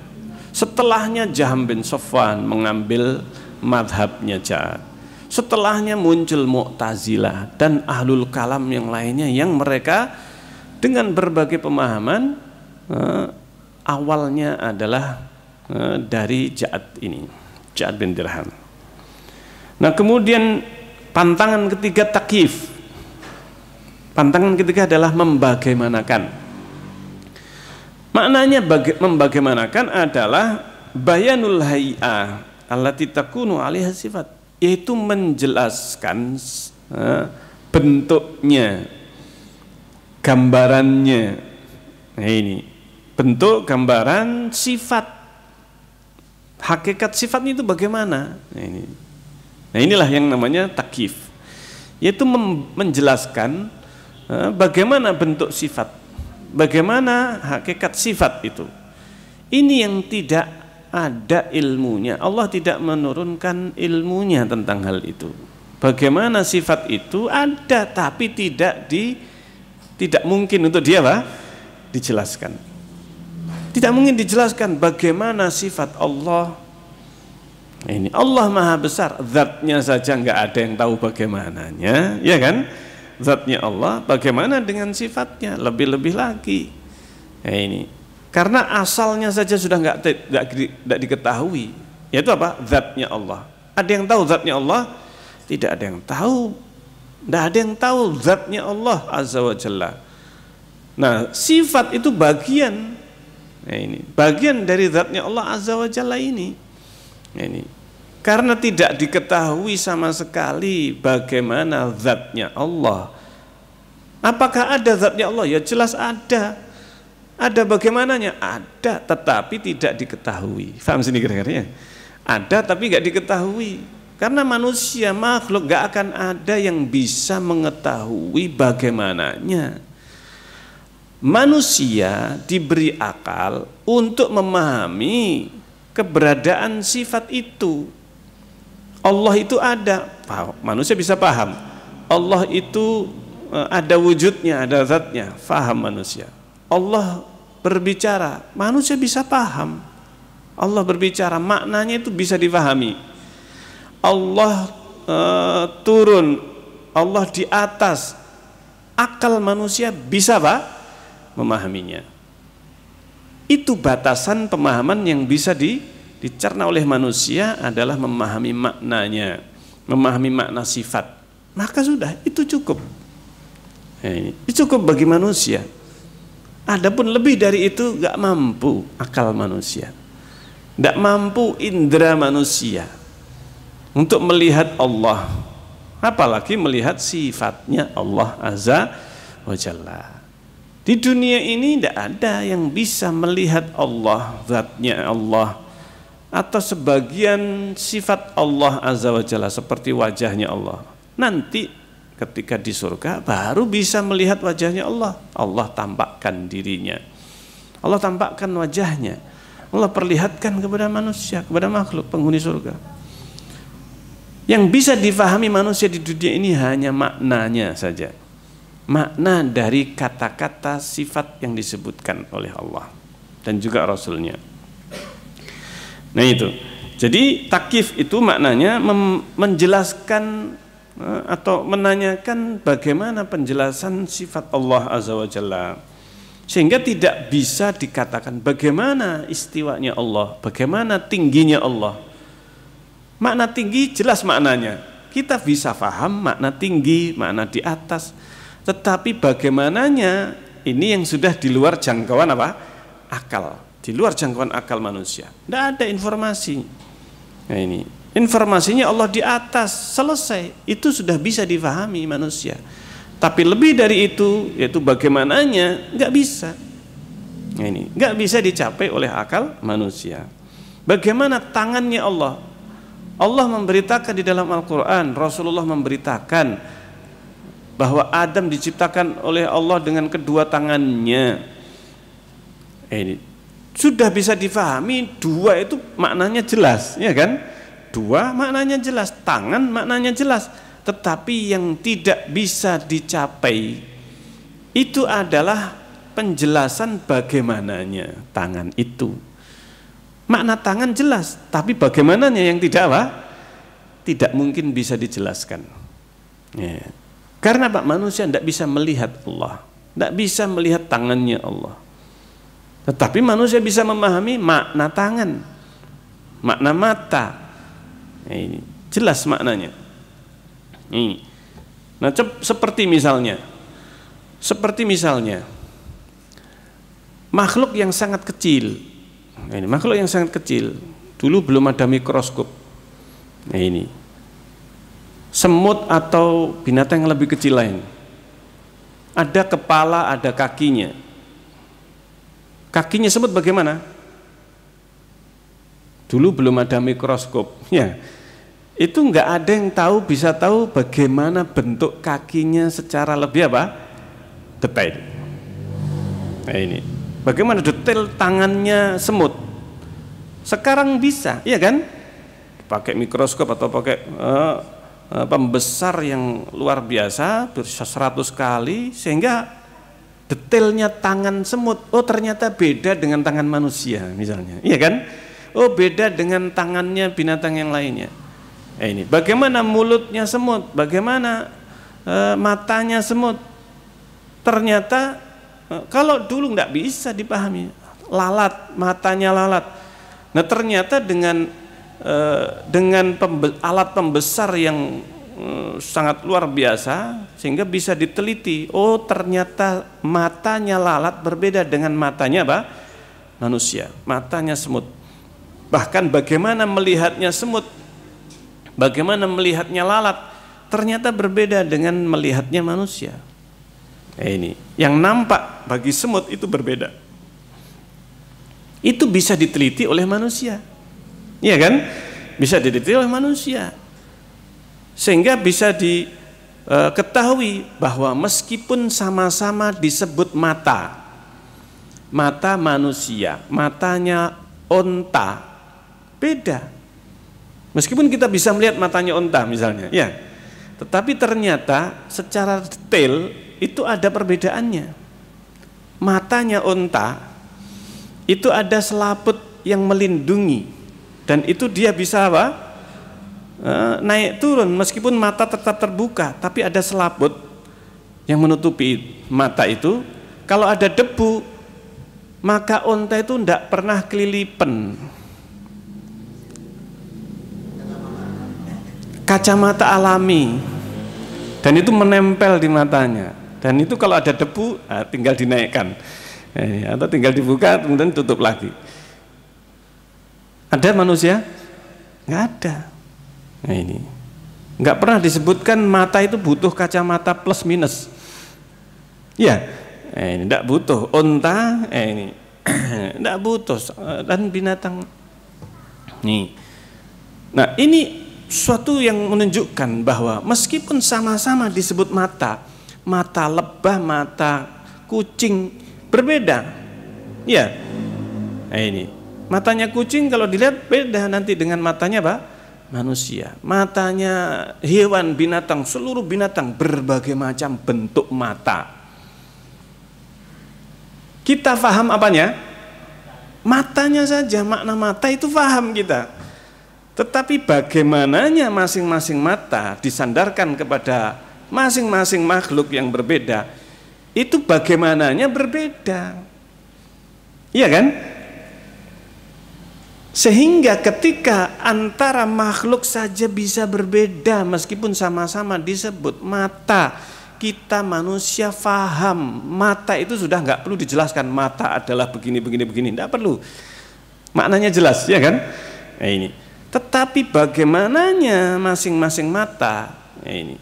Speaker 1: Setelahnya Jaham bin Safwan mengambil madhabnya Ja'ad. Setelahnya muncul Mu'tazilah dan Ahlul Kalam yang lainnya, yang mereka dengan berbagai pemahaman awalnya adalah dari Ja'ad ini, Ja'ad bin Dirham. Nah, kemudian pantangan ketiga takyif. Pantangan ketiga adalah membagaimanakan. Maknanya membagaimanakan adalah bayanul hay'ah allati takunu 'alaiha sifat, yaitu menjelaskan bentuknya, gambarannya. Nah, ini bentuk gambaran sifat, hakikat sifatnya itu bagaimana. Nah, inilah yang namanya takyif, yaitu menjelaskan bagaimana bentuk sifat, bagaimana hakikat sifat itu. Ini yang tidak ada ilmunya. Allah tidak menurunkan ilmunya tentang hal itu. Bagaimana sifat itu ada, tapi tidak mungkin untuk dia dijelaskan. Tidak mungkin dijelaskan bagaimana sifat Allah. Ini Allah Maha Besar, zatnya saja nggak ada yang tahu bagaimananya, ya kan? Zatnya Allah, bagaimana dengan sifatnya, lebih-lebih lagi. Nah, ini karena asalnya saja sudah nggak diketahui, yaitu apa? Zatnya Allah. Ada yang tahu zatnya Allah? Tidak ada yang tahu. Tidak ada yang tahu zatnya Allah Azza wa Jalla. Nah, sifat itu bagian. Nah, ini bagian dari zatnya Allah Azza wa Jalla ini. Nah, ini karena tidak diketahui sama sekali bagaimana zatnya Allah. Apakah ada zatnya Allah? Ya jelas ada. Ada bagaimananya? Ada, tetapi tidak diketahui. Faham sini kira-kira? Ada tapi nggak diketahui. Karena manusia, makhluk, nggak akan ada yang bisa mengetahui bagaimananya. Manusia diberi akal untuk memahami keberadaan sifat itu. Allah itu ada, manusia bisa paham. Allah itu ada wujudnya, ada zatnya, faham manusia. Allah berbicara, manusia bisa paham. Allah berbicara, maknanya itu bisa dipahami. Allah turun, Allah di atas, akal manusia bisa memahaminya. Itu batasan pemahaman yang bisa dicerna oleh manusia adalah memahami maknanya, memahami makna sifat. Maka sudah, itu cukup. Itu cukup bagi manusia. Adapun lebih dari itu nggak mampu akal manusia, nggak mampu indera manusia untuk melihat Allah, apalagi melihat sifatnya Allah Azza wa Jalla. Di dunia ini tidak ada yang bisa melihat Allah, zatnya Allah, atau sebagian sifat Allah Azza wa Jalla seperti wajahnya Allah. Nanti ketika di surga baru bisa melihat wajahnya Allah. Allah tampakkan dirinya, Allah tampakkan wajahnya, Allah perlihatkan kepada manusia, kepada makhluk penghuni surga. Yang bisa difahami manusia di dunia ini hanya maknanya saja, makna dari kata-kata sifat yang disebutkan oleh Allah dan juga Rasulnya. Nah itu, jadi takyif itu maknanya menjelaskan atau menanyakan bagaimana penjelasan sifat Allah Azza wa Jalla, sehingga tidak bisa dikatakan bagaimana istiwanya Allah, bagaimana tingginya Allah. Makna tinggi jelas maknanya, kita bisa paham makna tinggi, makna di atas, tetapi bagaimananya ini yang sudah di luar jangkauan akal, di luar jangkauan akal manusia. Tidak ada informasi. Nah ini informasinya Allah di atas, selesai, itu sudah bisa difahami manusia. Tapi lebih dari itu, yaitu bagaimananya, nggak bisa. Nah ini nggak bisa dicapai oleh akal manusia. Bagaimana tangannya Allah? Allah memberitakan di dalam Al-Quran, Rasulullah memberitakan bahwa Adam diciptakan oleh Allah dengan kedua tangannya. Ini sudah bisa difahami, dua itu maknanya jelas, ya kan? Dua maknanya jelas, tangan maknanya jelas, tetapi yang tidak bisa dicapai itu adalah penjelasan bagaimananya tangan itu. Makna tangan jelas, tapi bagaimananya yang tidak apa? Tidak mungkin bisa dijelaskan. Ya. Karena Pak, manusia tidak bisa melihat Allah, tidak bisa melihat tangannya Allah. Tetapi manusia bisa memahami makna tangan, makna mata. Nah, ini jelas maknanya. Ini. Nah, seperti misalnya makhluk yang sangat kecil. Nah, ini makhluk yang sangat kecil. Dulu belum ada mikroskop. Nah, ini semut atau binatang yang lebih kecil lain. Ada kepala, ada kakinya. Kakinya semut bagaimana? Dulu belum ada mikroskop. Ya, itu nggak ada yang bisa tahu bagaimana bentuk kakinya secara lebih apa? Detail. Nah, ini bagaimana detail tangannya semut. Sekarang bisa, iya kan? Pakai mikroskop atau pakai pembesar yang luar biasa 100 kali sehingga detailnya tangan semut, oh ternyata beda dengan tangan manusia misalnya, iya kan? Oh beda dengan tangannya binatang yang lainnya. Ini bagaimana mulutnya semut, bagaimana matanya semut. Ternyata kalau dulu nggak bisa dipahami, lalat, matanya lalat. Nah ternyata dengan alat pembesar yang sangat luar biasa sehingga bisa diteliti, oh ternyata matanya lalat berbeda dengan matanya apa? Manusia, matanya semut. Bahkan bagaimana melihatnya semut, bagaimana melihatnya lalat, ternyata berbeda dengan melihatnya manusia. Ini yang nampak bagi semut itu berbeda. Itu bisa diteliti oleh manusia, iya kan? Bisa diteliti oleh manusia. Sehingga bisa diketahui bahwa meskipun sama-sama disebut mata manusia, matanya onta, beda. Meskipun kita bisa melihat matanya onta misalnya, ya, tetapi ternyata secara detail itu ada perbedaannya. Matanya onta itu ada selaput yang melindungi, dan itu dia bisa apa? Naik turun meskipun mata tetap terbuka, tapi ada selaput yang menutupi mata itu. Kalau ada debu, maka onta itu tidak pernah kelilipan. Kacamata alami, dan itu menempel di matanya. Dan itu kalau ada debu, tinggal dinaikkan, atau tinggal dibuka kemudian tutup lagi. Ada manusia? Nggak ada. Nah ini nggak pernah disebutkan mata itu butuh kacamata plus minus, ya. Ini nggak butuh. Unta, ini nggak butuh, dan binatang. Nih, nah ini suatu yang menunjukkan bahwa meskipun sama-sama disebut mata lebah, mata kucing berbeda, ya. Nah ini matanya kucing kalau dilihat beda nanti dengan matanya apa? Manusia. Matanya hewan, binatang, seluruh binatang berbagai macam bentuk mata. Kita paham apanya? Matanya saja, makna mata itu paham kita. Tetapi bagaimananya masing-masing mata disandarkan kepada masing-masing makhluk yang berbeda, itu bagaimananya berbeda. Iya kan? Sehingga ketika antara makhluk saja bisa berbeda meskipun sama-sama disebut mata, kita manusia faham mata itu sudah nggak perlu dijelaskan, mata adalah begini, nggak perlu, maknanya jelas, ya kan? Nah ini, tetapi bagaimananya masing-masing mata, nah ini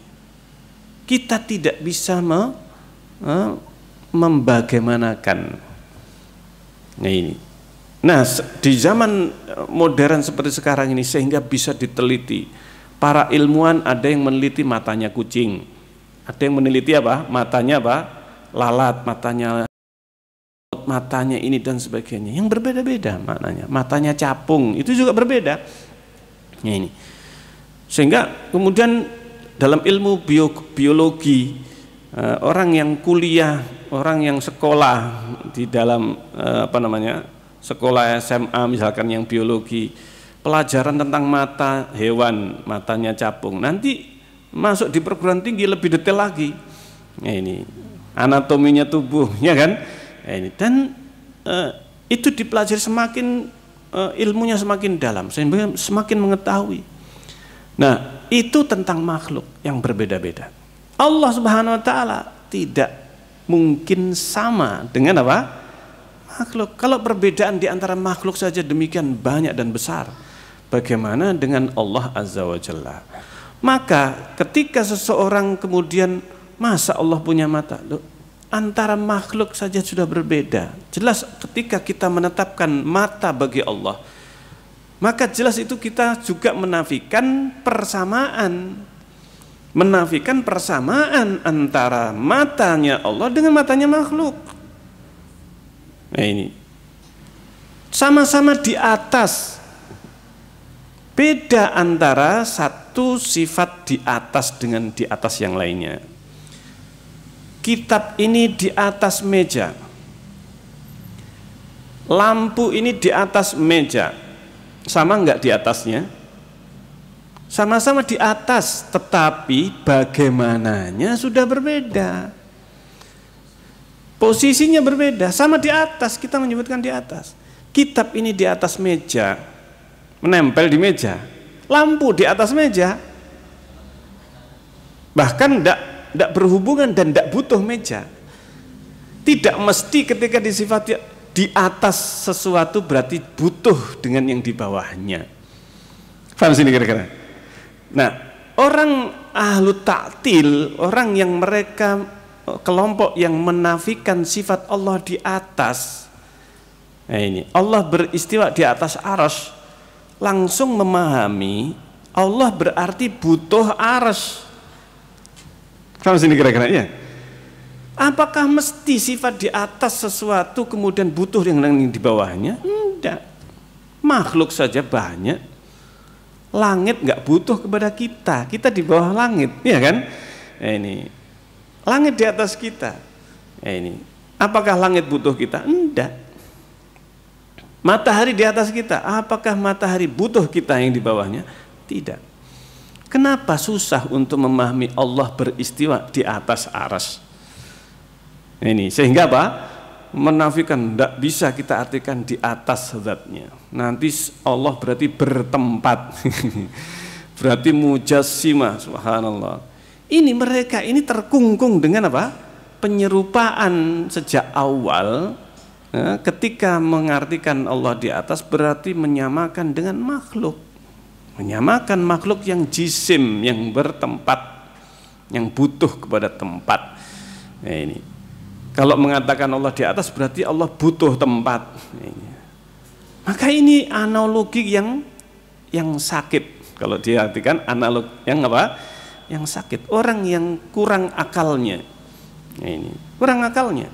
Speaker 1: kita tidak bisa membagaimanakan. Nah ini. Nah, di zaman modern seperti sekarang ini sehingga bisa diteliti. Para ilmuwan ada yang meneliti matanya kucing, ada yang meneliti apa? Matanya apa? Lalat, matanya ini dan sebagainya. Yang berbeda-beda maknanya. Matanya capung, itu juga berbeda. Nah, ini. Sehingga kemudian dalam ilmu biologi orang yang kuliah, orang yang sekolah di dalam sekolah SMA misalkan yang biologi, pelajaran tentang mata hewan, matanya capung, nanti masuk di perguruan tinggi lebih detail lagi. Nah, ini anatominya tubuh, ya kan? Nah, ini dan itu dipelajari semakin ilmunya semakin dalam, sehingga semakin mengetahui. Nah, itu tentang makhluk yang berbeda-beda. Allah Subhanahu wa taala tidak mungkin sama dengan apa? Makhluk. Kalau perbedaan di antara makhluk saja demikian banyak dan besar, bagaimana dengan Allah Azza wa Jalla? Maka ketika seseorang kemudian masa Allah punya mata? Loh, antara makhluk saja sudah berbeda. Jelas ketika kita menetapkan mata bagi Allah, maka jelas itu kita juga menafikan persamaan. Menafikan persamaan antara matanya Allah dengan matanya makhluk. Nah, ini sama-sama di atas. Beda antara satu sifat di atas dengan di atas yang lainnya. Kitab ini di atas meja, lampu ini di atas meja, sama enggak di atasnya? Sama-sama di atas, tetapi bagaimananya sudah berbeda. Posisinya berbeda, sama di atas, kita menyebutkan di atas. Kitab ini di atas meja, menempel di meja. Lampu di atas meja, bahkan tidak berhubungan dan tidak butuh meja. Tidak mesti ketika disifati di atas sesuatu berarti butuh dengan yang di bawahnya. Paham sini kira-kira? Nah, orang ahlu ta'til, orang yang mereka kelompok yang menafikan sifat Allah di atas, nah ini Allah beristiwa di atas arsy, langsung memahami Allah berarti butuh arsy. Paham sini kira-kira ya? Apakah mesti sifat di atas sesuatu kemudian butuh yang di bawahnya? Tidak. Makhluk saja banyak. Langit nggak butuh kepada kita, kita di bawah langit, ya kan? Nah, ini langit di atas kita. Nah, ini apakah langit butuh kita? Enggak. Matahari di atas kita, apakah matahari butuh kita yang di bawahnya? Tidak. Kenapa susah untuk memahami Allah beristiwa di atas arsy? Ini sehingga apa? Menafikan, tidak bisa kita artikan di atas zatnya. Nanti Allah berarti bertempat, berarti mujassimah, subhanallah. Ini mereka ini terkungkung dengan apa? Penyerupaan sejak awal. Ketika mengartikan Allah di atas berarti menyamakan dengan makhluk, menyamakan makhluk yang jisim, yang bertempat, yang butuh kepada tempat. Nah, ini kalau mengatakan Allah di atas berarti Allah butuh tempat. Maka ini analogi yang sakit. Kalau diartikan analog yang apa? Yang sakit. Orang yang kurang akalnya. Nah, ini kurang akalnya.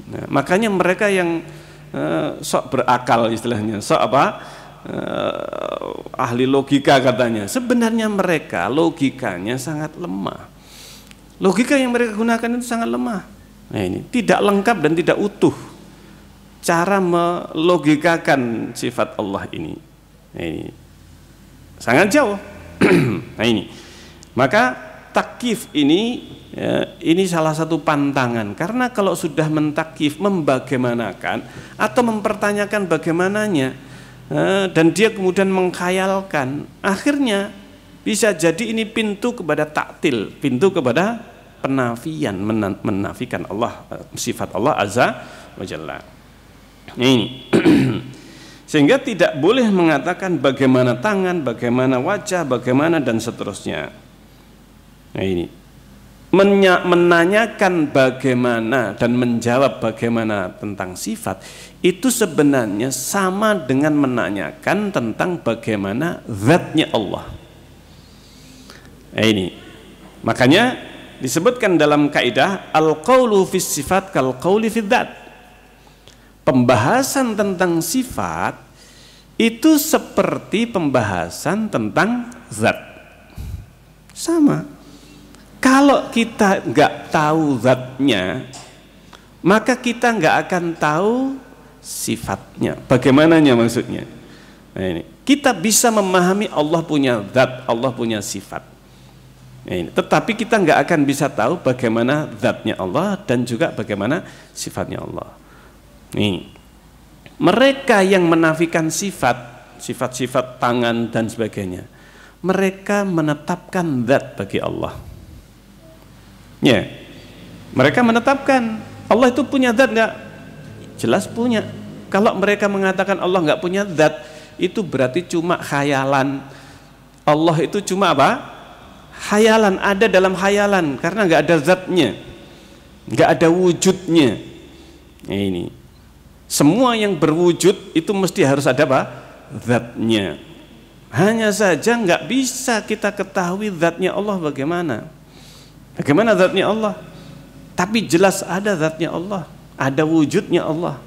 Speaker 1: Nah, makanya mereka yang sok berakal istilahnya, sok apa? Ahli logika katanya. Sebenarnya mereka logikanya sangat lemah. Logika yang mereka gunakan itu sangat lemah. Nah, ini tidak lengkap dan tidak utuh cara melogikakan sifat Allah ini. Nah, ini sangat jauh. Nah, ini maka takyif ini ini salah satu pantangan, karena kalau sudah mentakif, membagaimanakan atau mempertanyakan bagaimananya dan dia kemudian mengkhayalkan, akhirnya bisa jadi ini pintu kepada taktil, pintu kepada penafian, menafikan Allah, sifat Allah Azza wa Jalla. Ini sehingga tidak boleh mengatakan bagaimana tangan, bagaimana wajah, bagaimana dan seterusnya. Nah, ini menanyakan bagaimana dan menjawab bagaimana tentang sifat itu sebenarnya sama dengan menanyakan tentang bagaimana zatnya Allah. Nah, ini makanya disebutkan dalam kaidah al-qaulu fis sifat kal qauli fid dzat. Pembahasan tentang sifat itu seperti pembahasan tentang zat. Sama. Kalau kita nggak tahu zatnya, maka kita nggak akan tahu sifatnya. Bagaimananya maksudnya? Nah, ini kita bisa memahami Allah punya zat, Allah punya sifat. Nah, ini. Tetapi kita nggak akan bisa tahu bagaimana zatnya Allah dan juga bagaimana sifatnya Allah. Nih, mereka yang menafikan sifat-sifat tangan dan sebagainya, mereka menetapkan zat bagi Allah. Ya, mereka menetapkan Allah itu punya zat nggak? Jelas punya. Kalau mereka mengatakan Allah nggak punya zat, itu berarti cuma khayalan. Allah itu cuma apa? Khayalan, ada dalam khayalan karena nggak ada zatnya, nggak ada wujudnya. Nah, ini semua yang berwujud itu mesti harus ada apa? Zatnya. Hanya saja nggak bisa kita ketahui zatnya Allah bagaimana. Bagaimana zatnya Allah? Tapi jelas ada zatnya Allah, ada wujudnya Allah.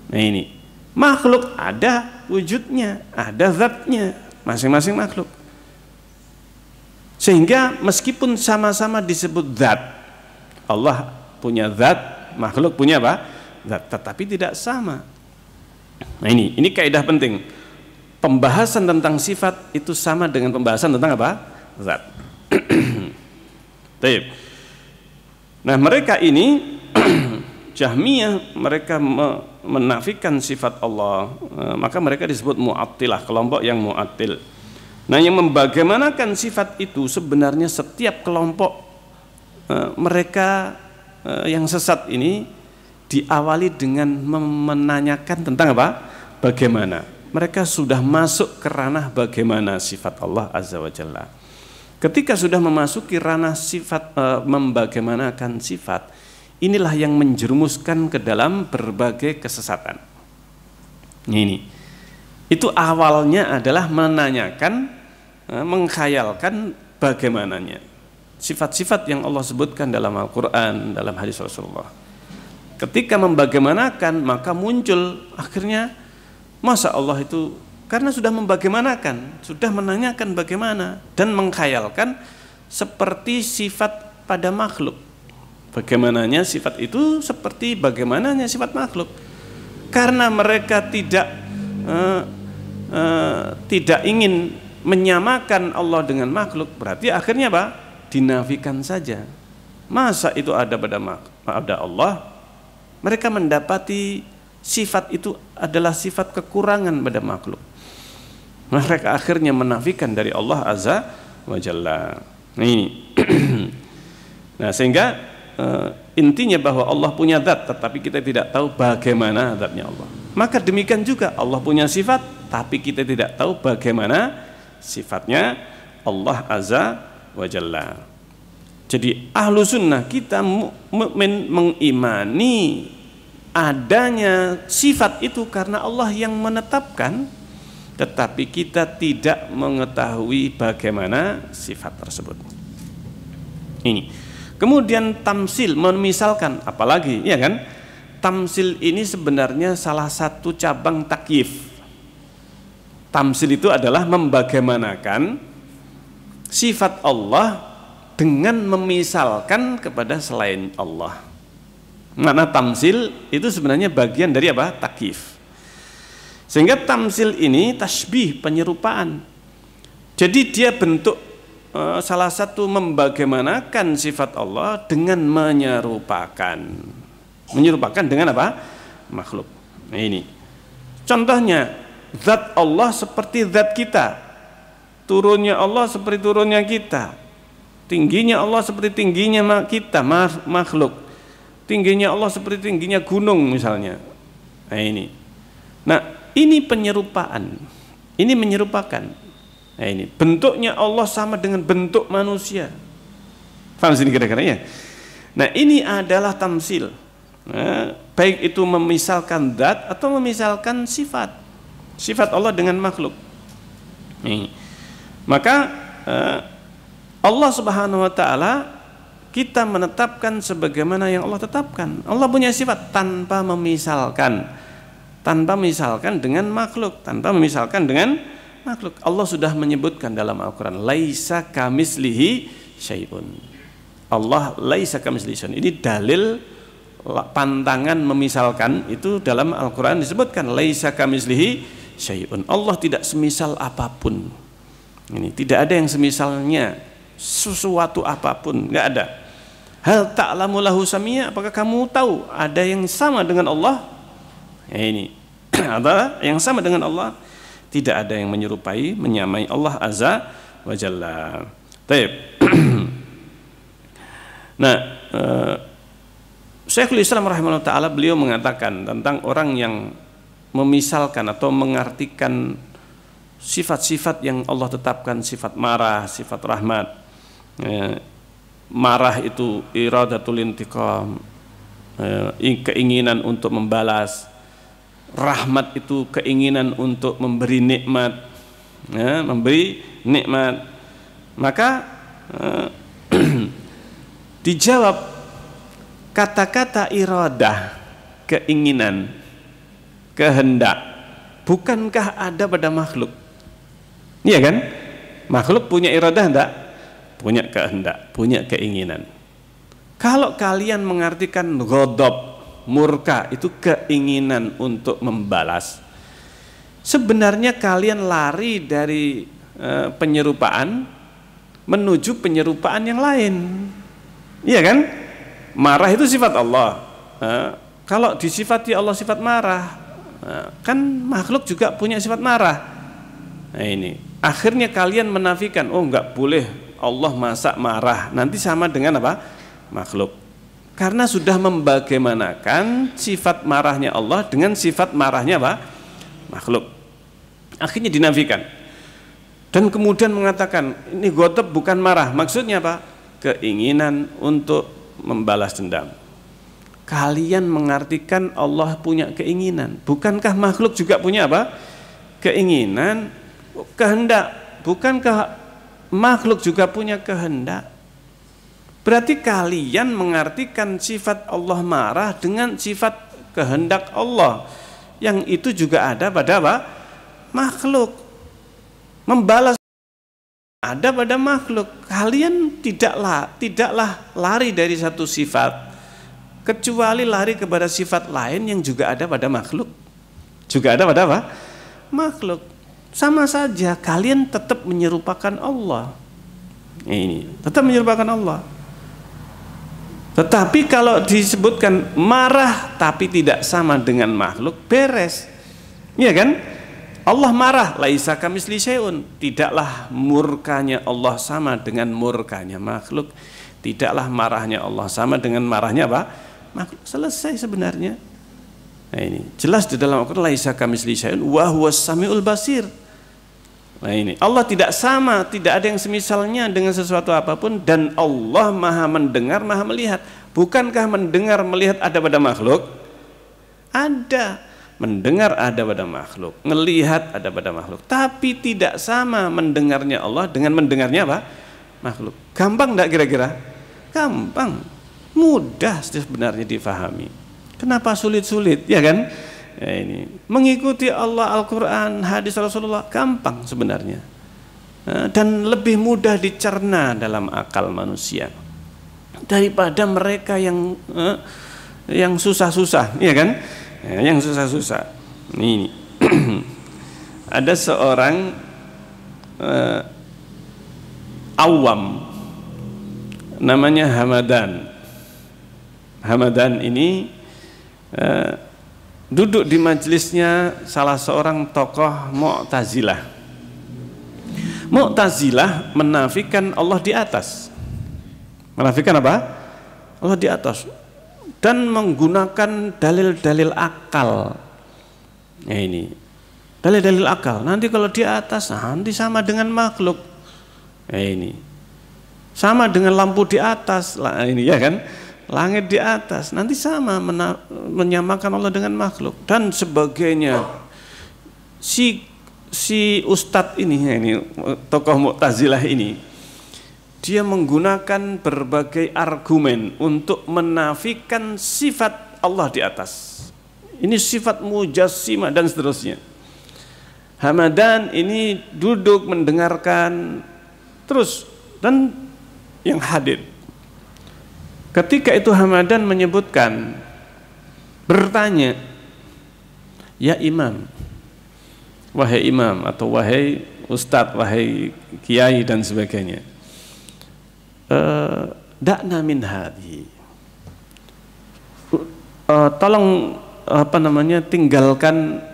Speaker 1: Nah, ini makhluk ada wujudnya, ada zatnya, masing-masing makhluk. Sehingga meskipun sama-sama disebut zat, Allah punya zat, makhluk punya apa? Zat, tetapi tidak sama. Nah, ini kaidah penting. Pembahasan tentang sifat itu sama dengan pembahasan tentang apa? Zat. Nah, mereka ini Jahmiyah, mereka menafikan sifat Allah, maka mereka disebut mu'attilah, kelompok yang mu'attil. Nah, yang membagaimanakan sifat itu sebenarnya setiap kelompok mereka yang sesat ini diawali dengan menanyakan tentang apa? Bagaimana. Mereka sudah masuk ke ranah bagaimana sifat Allah Azza wa Jalla. Ketika sudah memasuki ranah sifat, membagaimanakan sifat, inilah yang menjerumuskan ke dalam berbagai kesesatan. Ini itu awalnya adalah menanyakan, mengkhayalkan bagaimananya sifat-sifat yang Allah sebutkan dalam Al-Quran, dalam hadis Rasulullah. Ketika membagaimanakan, maka muncul akhirnya, masa Allah itu, karena sudah membagaimanakan, sudah menanyakan bagaimana dan mengkhayalkan seperti sifat pada makhluk. Bagaimananya sifat itu seperti bagaimananya sifat makhluk. Karena mereka tidak ingin menyamakan Allah dengan makhluk, berarti akhirnya apa? Dinafikan saja. Masa itu ada pada Allah? Mereka mendapati sifat itu adalah sifat kekurangan pada makhluk. Mereka akhirnya menafikan dari Allah Azza wa Jalla. Ini. Nah, sehingga intinya bahwa Allah punya zat, tetapi kita tidak tahu bagaimana zatnya Allah. Maka demikian juga Allah punya sifat, tapi kita tidak tahu bagaimana sifatnya Allah Azza wa Jalla. Jadi ahlu sunnah, kita mukmin mengimani adanya sifat itu karena Allah yang menetapkan, tetapi kita tidak mengetahui bagaimana sifat tersebut. Ini. Kemudian tamsil, memisalkan, apalagi, ya kan? Tamsil ini sebenarnya salah satu cabang takyif. Tamsil itu adalah membagaimanakan sifat Allah dengan memisalkan kepada selain Allah. Makna tamsil itu sebenarnya bagian dari apa? Takyif. Sehingga tamsil ini tasbih, penyerupaan. Jadi dia bentuk salah satu membagaimanakan sifat Allah dengan menyerupakan. Menyerupakan dengan apa? Makhluk. Nah, ini. Contohnya, zat Allah seperti zat kita. Turunnya Allah seperti turunnya kita. Tingginya Allah seperti tingginya kita, makhluk. Tingginya Allah seperti tingginya gunung misalnya. Nah, ini. Nah, ini penyerupaan. Ini menyerupakan. Nah, ini bentuknya Allah sama dengan bentuk manusia. Paham sini kira-kira ya? Nah, ini adalah tamsil. Nah, baik itu memisalkan zat atau memisalkan sifat. Sifat Allah dengan makhluk. Nih. Maka Allah Subhanahu wa taala kita menetapkan sebagaimana yang Allah tetapkan. Allah punya sifat tanpa memisalkan. Tanpa misalkan dengan makhluk, tanpa memisalkan dengan makhluk. Allah sudah menyebutkan dalam Al-Quran, laisa kamislihi syai'un. Allah laisa kamitslihi syai'un. Ini dalil pantangan memisalkan, itu dalam Al-Qur'an disebutkan laisa kamitslihi syai'un. Allah tidak semisal apapun. Ini tidak ada yang semisalnya, sesuatu apapun, enggak ada. Hal ta'lamu lahu samia, apakah kamu tahu ada yang sama dengan Allah? Ya ini. Ada yang sama dengan Allah? Tidak ada yang menyerupai, menyamai Allah azza wa jalla. Baik. Nah, Syekhul Islam rahimahullah ta'ala, beliau mengatakan tentang orang yang memisalkan atau mengartikan sifat-sifat yang Allah tetapkan, sifat marah, sifat rahmat. Marah itu iradatul intiqam, keinginan untuk membalas. Rahmat itu keinginan untuk memberi nikmat, memberi nikmat. Maka dijawab kata-kata iradah, keinginan, kehendak, bukankah ada pada makhluk? Iya kan? Makhluk punya iradah enggak? Punya kehendak, punya keinginan. Kalau kalian mengartikan ghadab, murka itu keinginan untuk membalas, sebenarnya kalian lari dari penyerupaan menuju penyerupaan yang lain. Iya kan? Marah itu sifat Allah. Kalau disifati Allah sifat marah, kan makhluk juga punya sifat marah. Nah ini, akhirnya kalian menafikan, oh enggak boleh Allah masa marah, nanti sama dengan apa? Makhluk. Karena sudah membagaimanakan sifat marahnya Allah dengan sifat marahnya apa? Makhluk. Akhirnya dinafikan. Dan kemudian mengatakan, ini ghadab bukan marah. Maksudnya apa? Keinginan untuk membalas dendam. Kalian mengartikan Allah punya keinginan. Bukankah makhluk juga punya apa? Keinginan, kehendak. Bukankah makhluk juga punya kehendak? Berarti kalian mengartikan sifat Allah marah dengan sifat kehendak Allah, yang itu juga ada pada apa? Makhluk. Membalas ada pada makhluk. Kalian tidaklah lari dari satu sifat kecuali lari kepada sifat lain yang juga ada pada makhluk. Juga ada pada apa? Makhluk. Sama saja kalian tetap menyerupakan Allah. Ini tetap menyerupakan Allah. Tetapi kalau disebutkan marah tapi tidak sama dengan makhluk, beres. Iya kan? Allah marah, laisa kamitslihi syai'un. Tidaklah murkanya Allah sama dengan murkanya makhluk. Tidaklah marahnya Allah sama dengan marahnya apa? Makhluk. Selesai sebenarnya. Nah ini jelas di dalam Al-Qur'an, laisa kamitslihi syai'un wa huwas samiul basir. Nah ini, Allah tidak sama, tidak ada yang semisalnya dengan sesuatu apapun, dan Allah maha mendengar, maha melihat. Bukankah mendengar, melihat ada pada makhluk? Ada. Mendengar ada pada makhluk, melihat ada pada makhluk, tapi tidak sama mendengarnya Allah dengan mendengarnya apa? Makhluk. Gampang enggak kira-kira? Gampang, mudah sebenarnya difahami. Kenapa sulit-sulit, ya kan? Ya ini, mengikuti Allah, Al-Quran, hadis Rasulullah gampang sebenarnya, dan lebih mudah dicerna dalam akal manusia daripada mereka yang susah-susah, ya kan? Yang susah-susah. Ini ada seorang awam namanya Hamadan. Hamadan ini duduk di majelisnya salah seorang tokoh Mu'tazilah. Mu'tazilah menafikan Allah di atas. Menafikan apa? Allah di atas. Dan menggunakan dalil-dalil akal. Ya ini, dalil-dalil akal. Nanti kalau di atas, nanti sama dengan makhluk. Ya ini, sama dengan lampu di atas. Ini ya kan, langit di atas. Nanti sama menyamakan Allah dengan makhluk dan sebagainya. Si ustadz ini tokoh Mu'tazilah ini, dia menggunakan berbagai argumen untuk menafikan sifat Allah di atas. Ini sifat mujassimah dan seterusnya. Hamadan ini duduk mendengarkan terus, dan yang hadir. Ketika itu Hamadan menyebutkan, bertanya, ya imam, wahai imam atau wahai ustadz, wahai kiai dan sebagainya, da'na min hadhi, tolong tinggalkan,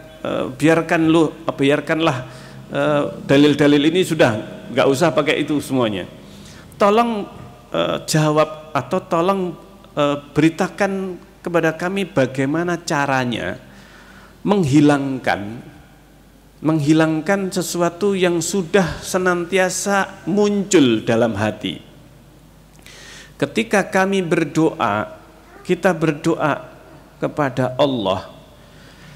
Speaker 1: biarkanlah dalil-dalil ini, sudah nggak usah pakai itu semuanya. Tolong jawab atau tolong beritakan kepada kami bagaimana caranya menghilangkan sesuatu yang sudah senantiasa muncul dalam hati. Ketika kami berdoa, kita berdoa kepada Allah,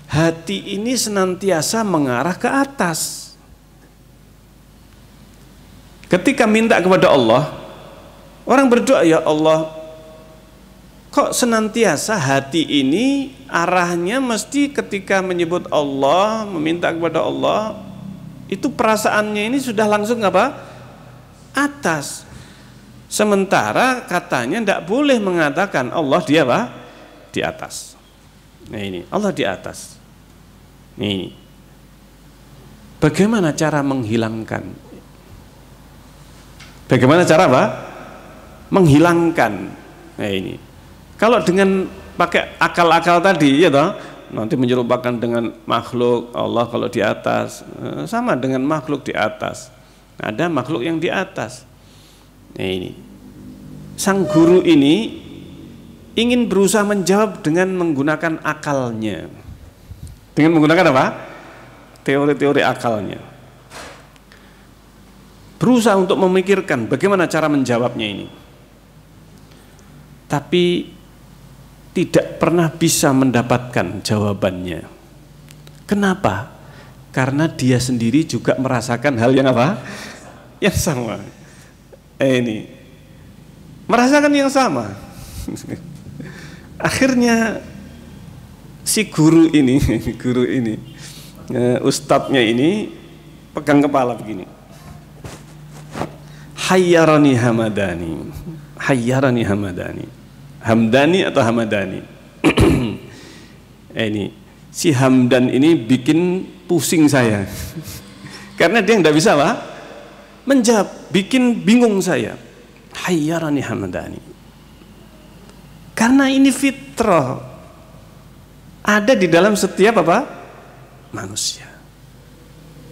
Speaker 1: hati ini senantiasa mengarah ke atas. Ketika minta kepada Allah, orang berdoa, ya Allah, kok senantiasa hati ini arahnya mesti ketika menyebut Allah, meminta kepada Allah, itu perasaannya ini sudah langsung apa? Atas. Sementara katanya tidak boleh mengatakan Allah dia apa? Di atas. Nah ini, Allah di atas. Ini. Bagaimana cara menghilangkan? Bagaimana cara apa? Menghilangkan. Nah ini. Kalau dengan pakai akal-akal tadi, ya toh, nanti menyerupakan dengan makhluk Allah kalau di atas, sama dengan makhluk di atas. Ada makhluk yang di atas. Nah ini. Sang guru ini ingin berusaha menjawab dengan menggunakan akalnya. Dengan menggunakan apa? Teori-teori akalnya. Berusaha untuk memikirkan bagaimana cara menjawabnya ini. Tapi tidak pernah bisa mendapatkan jawabannya. Kenapa? Karena dia sendiri juga merasakan hal yang apa? Yang sama. Ini merasakan yang sama. Akhirnya si guru ini, ustadznya ini pegang kepala begini. Hayyarani hamadani, hayyarani hamadani, hamdani atau hamadani. Ini si Hamdan ini bikin pusing saya, karena dia nggak bisa apa? Menjawab, bikin bingung saya. Hayyarani hamadani. Karena ini fitrah, ada di dalam setiap apa? Manusia.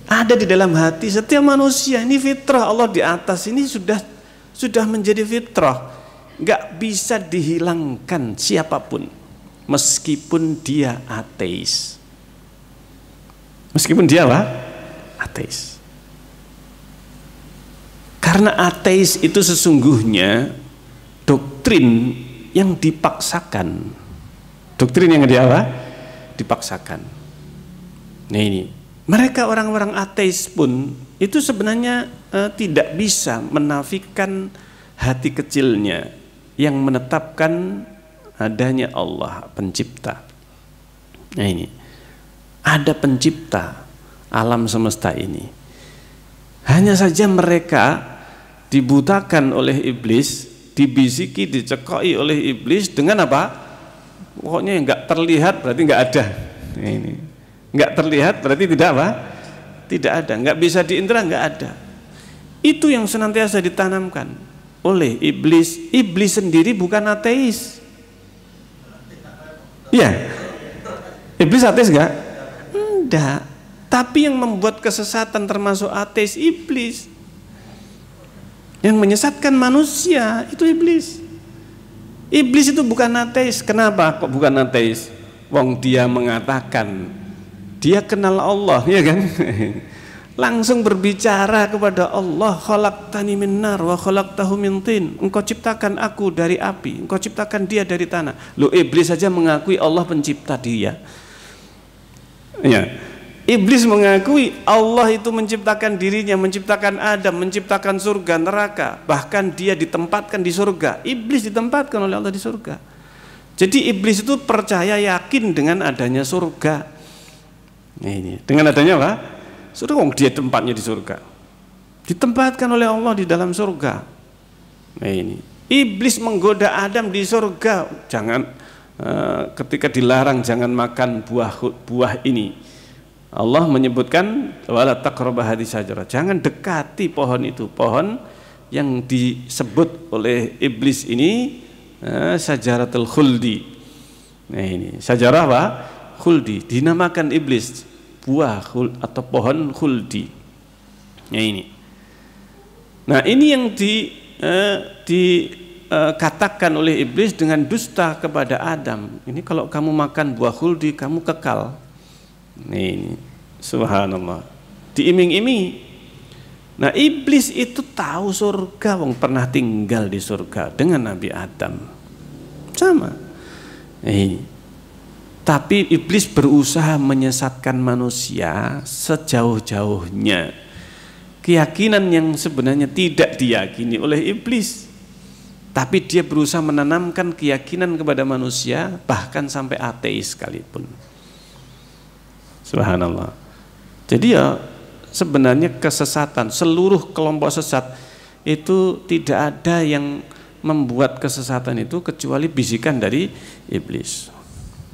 Speaker 1: Ada di dalam hati setiap manusia. Ini fitrah, Allah di atas ini sudah menjadi fitrah. Nggak bisa dihilangkan siapapun, meskipun dia ateis. Meskipun dia apa? Ateis. Karena ateis itu sesungguhnya doktrin yang dipaksakan. Doktrin yang dia apa? Dipaksakan. Nah ini, mereka orang-orang ateis pun itu sebenarnya tidak bisa menafikan hati kecilnya yang menetapkan adanya Allah pencipta. Nah ini, ada pencipta alam semesta ini. Hanya saja mereka dibutakan oleh iblis, dibisiki, dicekoki oleh iblis dengan apa? Pokoknya nggak terlihat berarti nggak ada. Nah ini, nggak terlihat berarti tidak apa? Tidak ada. Nggak bisa diindra, nggak ada. Itu yang senantiasa ditanamkan oleh iblis. Iblis sendiri bukan ateis. Iya. Iblis ateis nggak? Enggak. Tapi yang membuat kesesatan termasuk ateis iblis. Yang menyesatkan manusia itu iblis. Iblis itu bukan ateis. Kenapa kok bukan ateis? Wong dia mengatakan dia kenal Allah, ya kan? Langsung berbicara kepada Allah, khalaqtani min nar wa khalaqtahu min tin. Engkau ciptakan aku dari api, engkau ciptakan dia dari tanah. Loh, iblis saja mengakui Allah pencipta dia. Ya. Iblis mengakui Allah itu menciptakan dirinya, menciptakan Adam, menciptakan surga, neraka. Bahkan dia ditempatkan di surga. Iblis ditempatkan oleh Allah di surga. Jadi iblis itu percaya, yakin dengan adanya surga. Nah ini, dengan adanya apa? Surga, dia tempatnya di surga. Ditempatkan oleh Allah di dalam surga. Nah ini, iblis menggoda Adam di surga, jangan ketika dilarang jangan makan buah ini. Allah menyebutkan wala taqrabu hadhihi syajarah, jangan dekati pohon itu, pohon yang disebut oleh iblis ini syajaratul khuldi. Nah ini, syajarah apa? Khuldi, dinamakan iblis buah atau pohon khuldi. Nah ini. Nah ini yang dikatakan oleh iblis dengan dusta kepada Adam. Ini kalau kamu makan buah khuldi kamu kekal. Ini subhanallah, diiming-imingi. Nah iblis itu tahu surga, wong pernah tinggal di surga dengan Nabi Adam sama. Tapi iblis berusaha menyesatkan manusia sejauh-jauhnya. Keyakinan yang sebenarnya tidak diyakini oleh iblis, tapi dia berusaha menanamkan keyakinan kepada manusia, bahkan sampai ateis sekalipun. Subhanallah. Jadi ya sebenarnya kesesatan, seluruh kelompok sesat itu tidak ada yang membuat kesesatan itu kecuali bisikan dari iblis.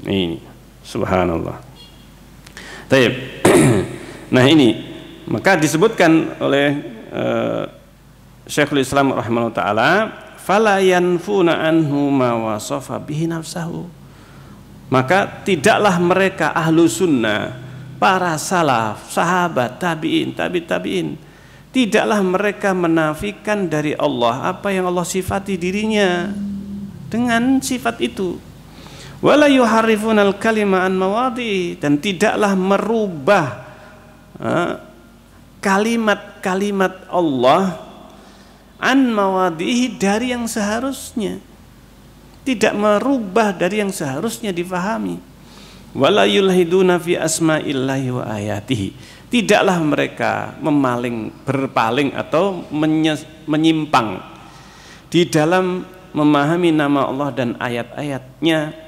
Speaker 1: Ini subhanallah. Taib. Nah ini, maka disebutkan oleh Syekhul Islam rahimahullah taala, fala yanfuna anhu ma wasafa bihi nafsahu. Maka tidaklah mereka ahlu sunnah, para salaf, sahabat, tabi'in, tabi'in, tidaklah mereka menafikan dari Allah apa yang Allah sifati dirinya dengan sifat itu. Wala yuharrifunal kalima an mawadi, dan tidaklah merubah kalimat-kalimat Allah an mawadihi, dari yang seharusnya, tidak merubah dari yang seharusnya difahami. Wala yulhiduna fi asma'illahi wa ayatihi, tidaklah mereka berpaling atau menyimpang di dalam memahami nama Allah dan ayat-ayatnya.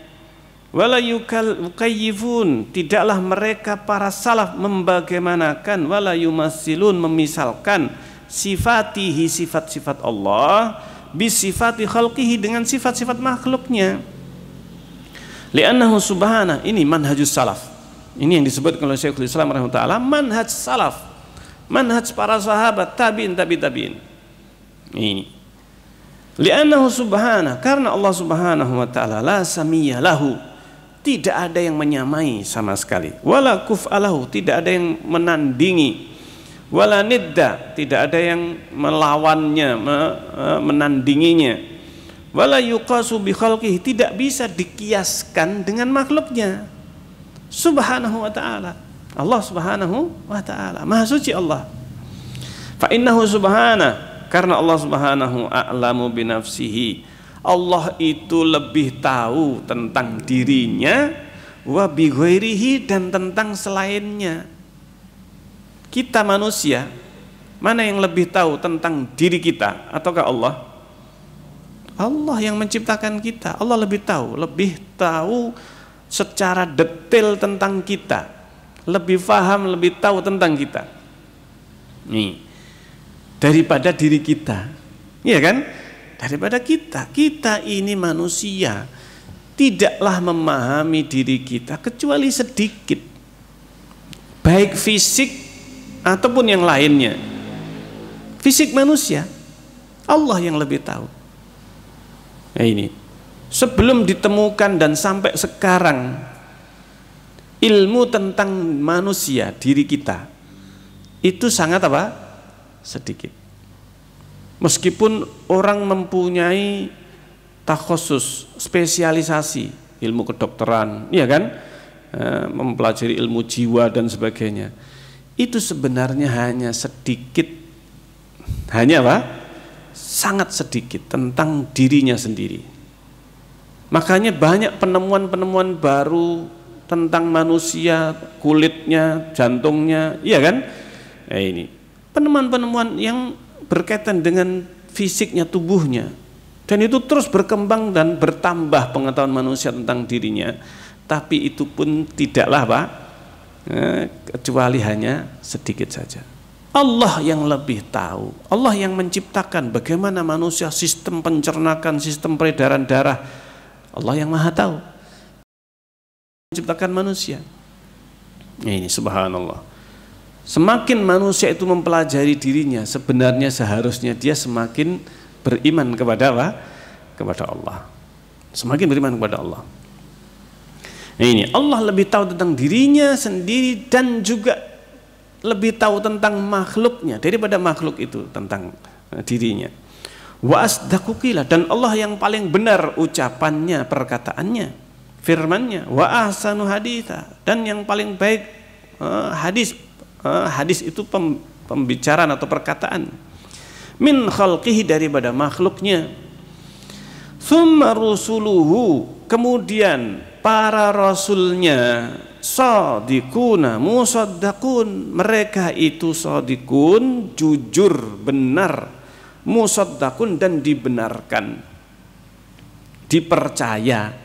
Speaker 1: Wala yukayyifun, tidaklah mereka para salaf membagaimanakan, wala yumassilun, memisalkan sifatihi, sifat-sifat Allah, bisifati khalqihi, dengan sifat-sifat makhluknya. Li'annahu subhana, ini manhajus salaf. Ini yang disebut oleh Syekhul Islam rahimahullah, manhaj salaf, manhaj para sahabat, tabi'in. Ini. Li'annahu subhana, karena Allah subhanahu wa ta'ala la samiyya lahu, tidak ada yang menyamai sama sekali. Wala kuf'alahu, tidak ada yang menandingi. Wala nidda, tidak ada yang melawannya, menandinginya. Wala yuqasu bi khalqihi, tidak bisa dikiaskan dengan makhluknya. Subhanahu wa ta'ala, Allah subhanahu wa ta'ala, maha suci Allah. Fa innahu subhana, karena Allah subhanahu a'lamu bi nafsihi, Allah itu lebih tahu tentang dirinya, wa bi ghairihi, dan tentang selainnya. Kita manusia, mana yang lebih tahu tentang diri kita, ataukah Allah? Allah yang menciptakan kita, Allah lebih tahu secara detail tentang kita, lebih paham, lebih tahu tentang kita. Nih, daripada diri kita, iya kan? Daripada kita ini manusia tidaklah memahami diri kita kecuali sedikit, baik fisik ataupun yang lainnya. Fisik manusia, Allah yang lebih tahu. Nah ini, sebelum ditemukan dan sampai sekarang ilmu tentang manusia, diri kita, itu sangat apa? Sedikit. Meskipun orang mempunyai takhusus, spesialisasi, ilmu kedokteran, iya kan? Mempelajari ilmu jiwa dan sebagainya, itu sebenarnya hanya sedikit, hanya apa? Sangat sedikit tentang dirinya sendiri. Makanya banyak penemuan-penemuan baru tentang manusia, kulitnya, jantungnya, iya kan? Ini penemuan-penemuan yang berkaitan dengan fisiknya, tubuhnya, dan itu terus berkembang dan bertambah pengetahuan manusia tentang dirinya. Tapi itu pun tidaklah Pak, kecuali hanya sedikit saja. Allah yang lebih tahu. Allah yang menciptakan bagaimana manusia, sistem pencernakan, sistem peredaran darah. Allah yang maha tahu. Menciptakan manusia. Ini subhanallah. Semakin manusia itu mempelajari dirinya, sebenarnya seharusnya dia semakin beriman kepada apa? Kepada Allah. Semakin beriman kepada Allah. Ini Allah lebih tahu tentang dirinya sendiri dan juga lebih tahu tentang makhluknya daripada makhluk itu tentang dirinya. Wa asdaqu qila, dan Allah yang paling benar ucapannya, perkataannya, firman-Nya. Wa ahsanu haditha, dan yang paling baik hadis. Hadis itu pembicaraan atau perkataan. Min khalqihi, daripada makhluknya. Tsumma rusuluhu, kemudian para rasulnya, shadiquna musaddaqun, mereka itu shadiqun, jujur, benar, musaddaqun, dan dibenarkan, dipercaya.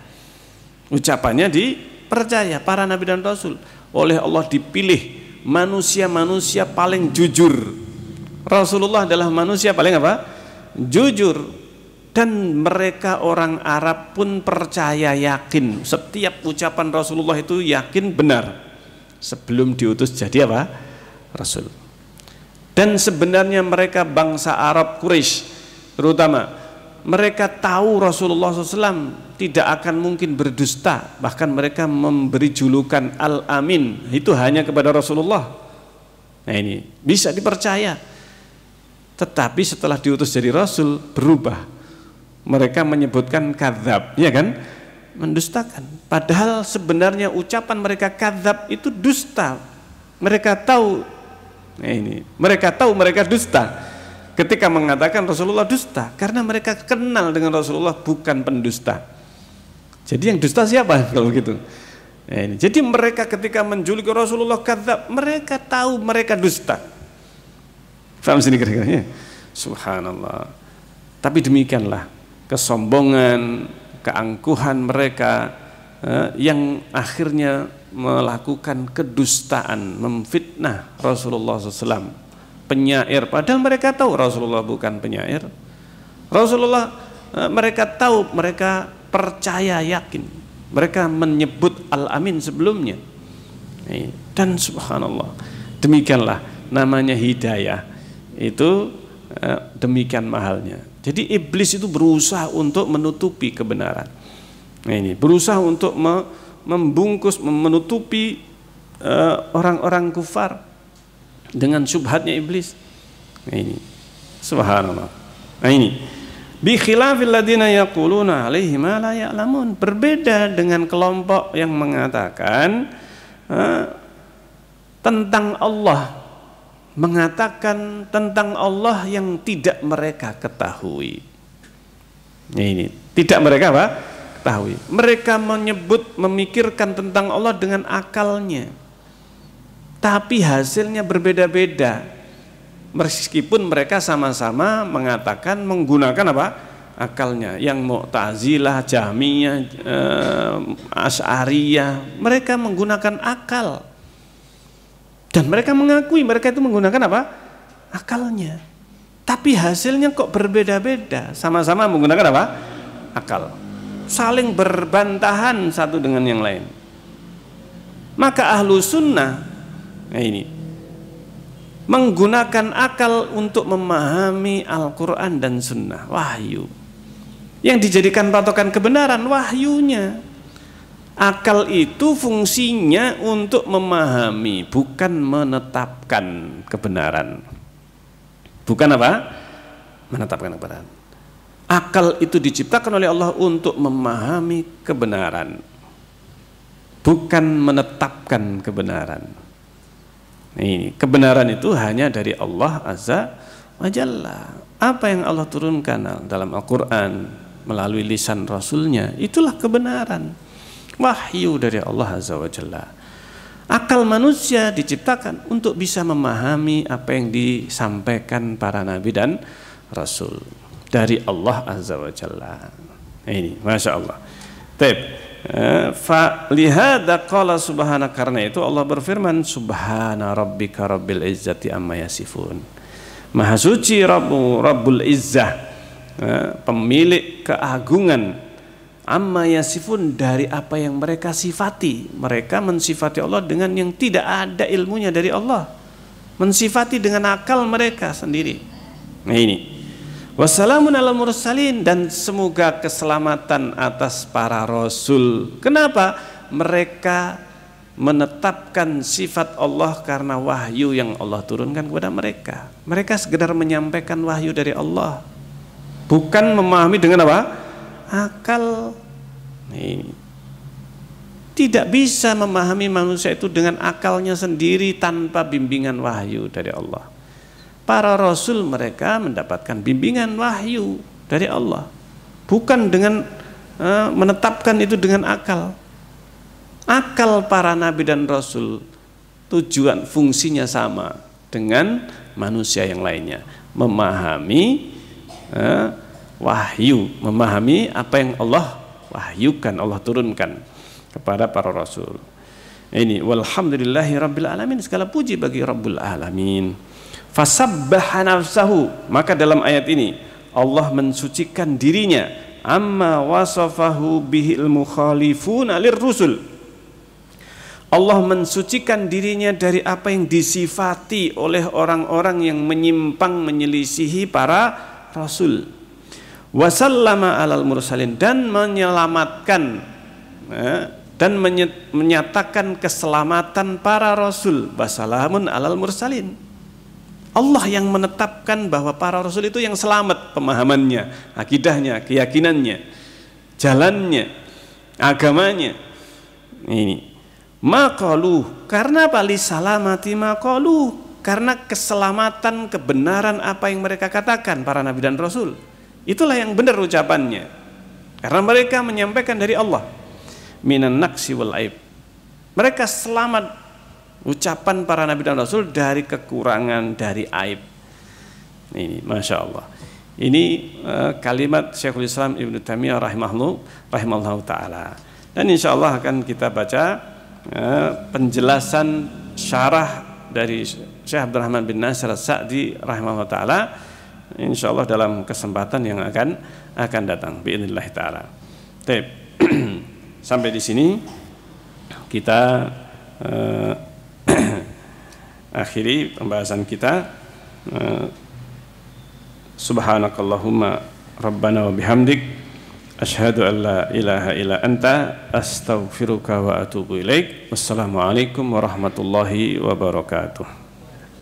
Speaker 1: Ucapannya dipercaya. Para nabi dan rasul oleh Allah dipilih manusia-manusia paling jujur. Rasulullah adalah manusia paling apa? Jujur. Dan mereka orang Arab pun percaya, yakin setiap ucapan Rasulullah itu yakin benar sebelum diutus jadi apa? Rasul. Dan sebenarnya mereka bangsa Arab Quraisy terutama, mereka tahu Rasulullah SAW tidak akan mungkin berdusta. Bahkan mereka memberi julukan Al-Amin itu hanya kepada Rasulullah. Nah ini bisa dipercaya. Tetapi setelah diutus jadi Rasul berubah. Mereka menyebutkan kadzab, ya kan? Mendustakan. Padahal sebenarnya ucapan mereka kadzab itu dusta. Mereka tahu, nah ini, mereka tahu mereka dusta ketika mengatakan Rasulullah dusta, karena mereka kenal dengan Rasulullah bukan pendusta. Jadi yang dusta siapa kalau gitu? Nah ini. Jadi mereka ketika menjuluki Rasulullah kadzab, mereka tahu mereka dusta. Paham sini kira-kira? Subhanallah. Tapi demikianlah kesombongan, keangkuhan mereka yang akhirnya melakukan kedustaan, memfitnah Rasulullah SAW, penyair. Padahal mereka tahu Rasulullah bukan penyair. Rasulullah mereka tahu, mereka percaya, yakin. Mereka menyebut Al-Amin sebelumnya. Dan subhanallah, demikianlah namanya hidayah. Itu demikian mahalnya. Jadi iblis itu berusaha untuk menutupi kebenaran. Nah ini berusaha untuk membungkus, menutupi orang-orang kufar dengan syubhatnya iblis. Nah ini subhanallah. Nah ini bi khilafil ladina yaquluna alaihi ma la ya'lamun, berbeda dengan kelompok yang mengatakan tentang Allah, mengatakan tentang Allah yang tidak mereka ketahui. Ini tidak mereka apa? Ketahui. Mereka menyebut, memikirkan tentang Allah dengan akalnya, tapi hasilnya berbeda-beda. Meskipun mereka sama-sama mengatakan menggunakan apa? Akalnya. Yang Mu'tazilah, Jahmiyah, Asy'ariyah, mereka menggunakan akal. Dan mereka mengakui mereka itu menggunakan apa? Akalnya. Tapi hasilnya kok berbeda-beda. Sama-sama menggunakan apa? Akal. Saling berbantahan satu dengan yang lain. Maka ahlu sunnah, nah ini, menggunakan akal untuk memahami Al-Quran dan sunnah, wahyu. Yang dijadikan patokan kebenaran, wahyunya. Akal itu fungsinya untuk memahami, bukan menetapkan kebenaran. Bukan apa? Menetapkan kebenaran. Akal itu diciptakan oleh Allah untuk memahami kebenaran, bukan menetapkan kebenaran. Ini kebenaran itu hanya dari Allah Azza wa Jalla. Apa yang Allah turunkan dalam Al-Quran melalui lisan Rasulnya, itulah kebenaran. Wahyu dari Allah Azza wa Jalla. Akal manusia diciptakan untuk bisa memahami apa yang disampaikan para nabi dan rasul dari Allah Azza wa Jalla. Ini Masya Allah. Fa lihada qala subhana, karena itu Allah berfirman subhana rabbika rabbil izzati amma yasifun. Maha suci Rabbul Izzah, pemilik keagungan, amma yasifun, dari apa yang mereka sifati. Mereka mensifati Allah dengan yang tidak ada ilmunya dari Allah, mensifati dengan akal mereka sendiri. Nah ini, wassalamun ala mursalin, dan semoga keselamatan atas para rasul. Kenapa? Mereka menetapkan sifat Allah karena wahyu yang Allah turunkan kepada mereka. Mereka sekedar menyampaikan wahyu dari Allah, bukan memahami dengan apa? Akal. Ini tidak bisa memahami manusia itu dengan akalnya sendiri tanpa bimbingan wahyu dari Allah. Para rasul mereka mendapatkan bimbingan wahyu dari Allah, bukan dengan menetapkan itu dengan akal. Akal para nabi dan rasul tujuan fungsinya sama dengan manusia yang lainnya, memahami wahyu, memahami apa yang Allah wahyukan, Allah turunkan kepada para rasul. Ini walhamdulillahi rabbil alamin, segala puji bagi Rabbul alamin. Fasabbaha nafsahu, maka dalam ayat ini Allah mensucikan dirinya, amma wasafahu bihil mukhalifuna lirrusul. Allah mensucikan dirinya dari apa yang disifati oleh orang-orang yang menyimpang menyelisihi para rasul. Wasallama alal mursalin, dan menyelamatkan dan menyatakan keselamatan para rasul. Wassalamun alal mursalin. Allah yang menetapkan bahwa para rasul itu yang selamat pemahamannya, akidahnya, keyakinannya, jalannya, agamanya. Ini maqalu, karena apa? Li salamati maqalu, karena keselamatan, kebenaran apa yang mereka katakan para nabi dan rasul. Itulah yang benar ucapannya, karena mereka menyampaikan dari Allah. Minan naqsi wal aib, mereka selamat, ucapan para nabi dan rasul, dari kekurangan, dari aib. Ini Masya Allah. Ini kalimat Syekhul Islam Ibnu Taimiyah rahimahullah ta'ala. Dan insya Allah akan kita baca penjelasan syarah dari Syekh Abdurrahman bin Nasir As-Sa'di rahimahullah ta'ala, insya Allah dalam kesempatan yang akan datang biidznillah ta'ala. Sampai di sini kita akhiri pembahasan kita. Subhanakallahumma rabbana wa bihamdik, asyhadu an la ilaha illa anta, astaghfiruka wa atubu ilaik. Wassalamualaikum warahmatullahi wabarakatuh.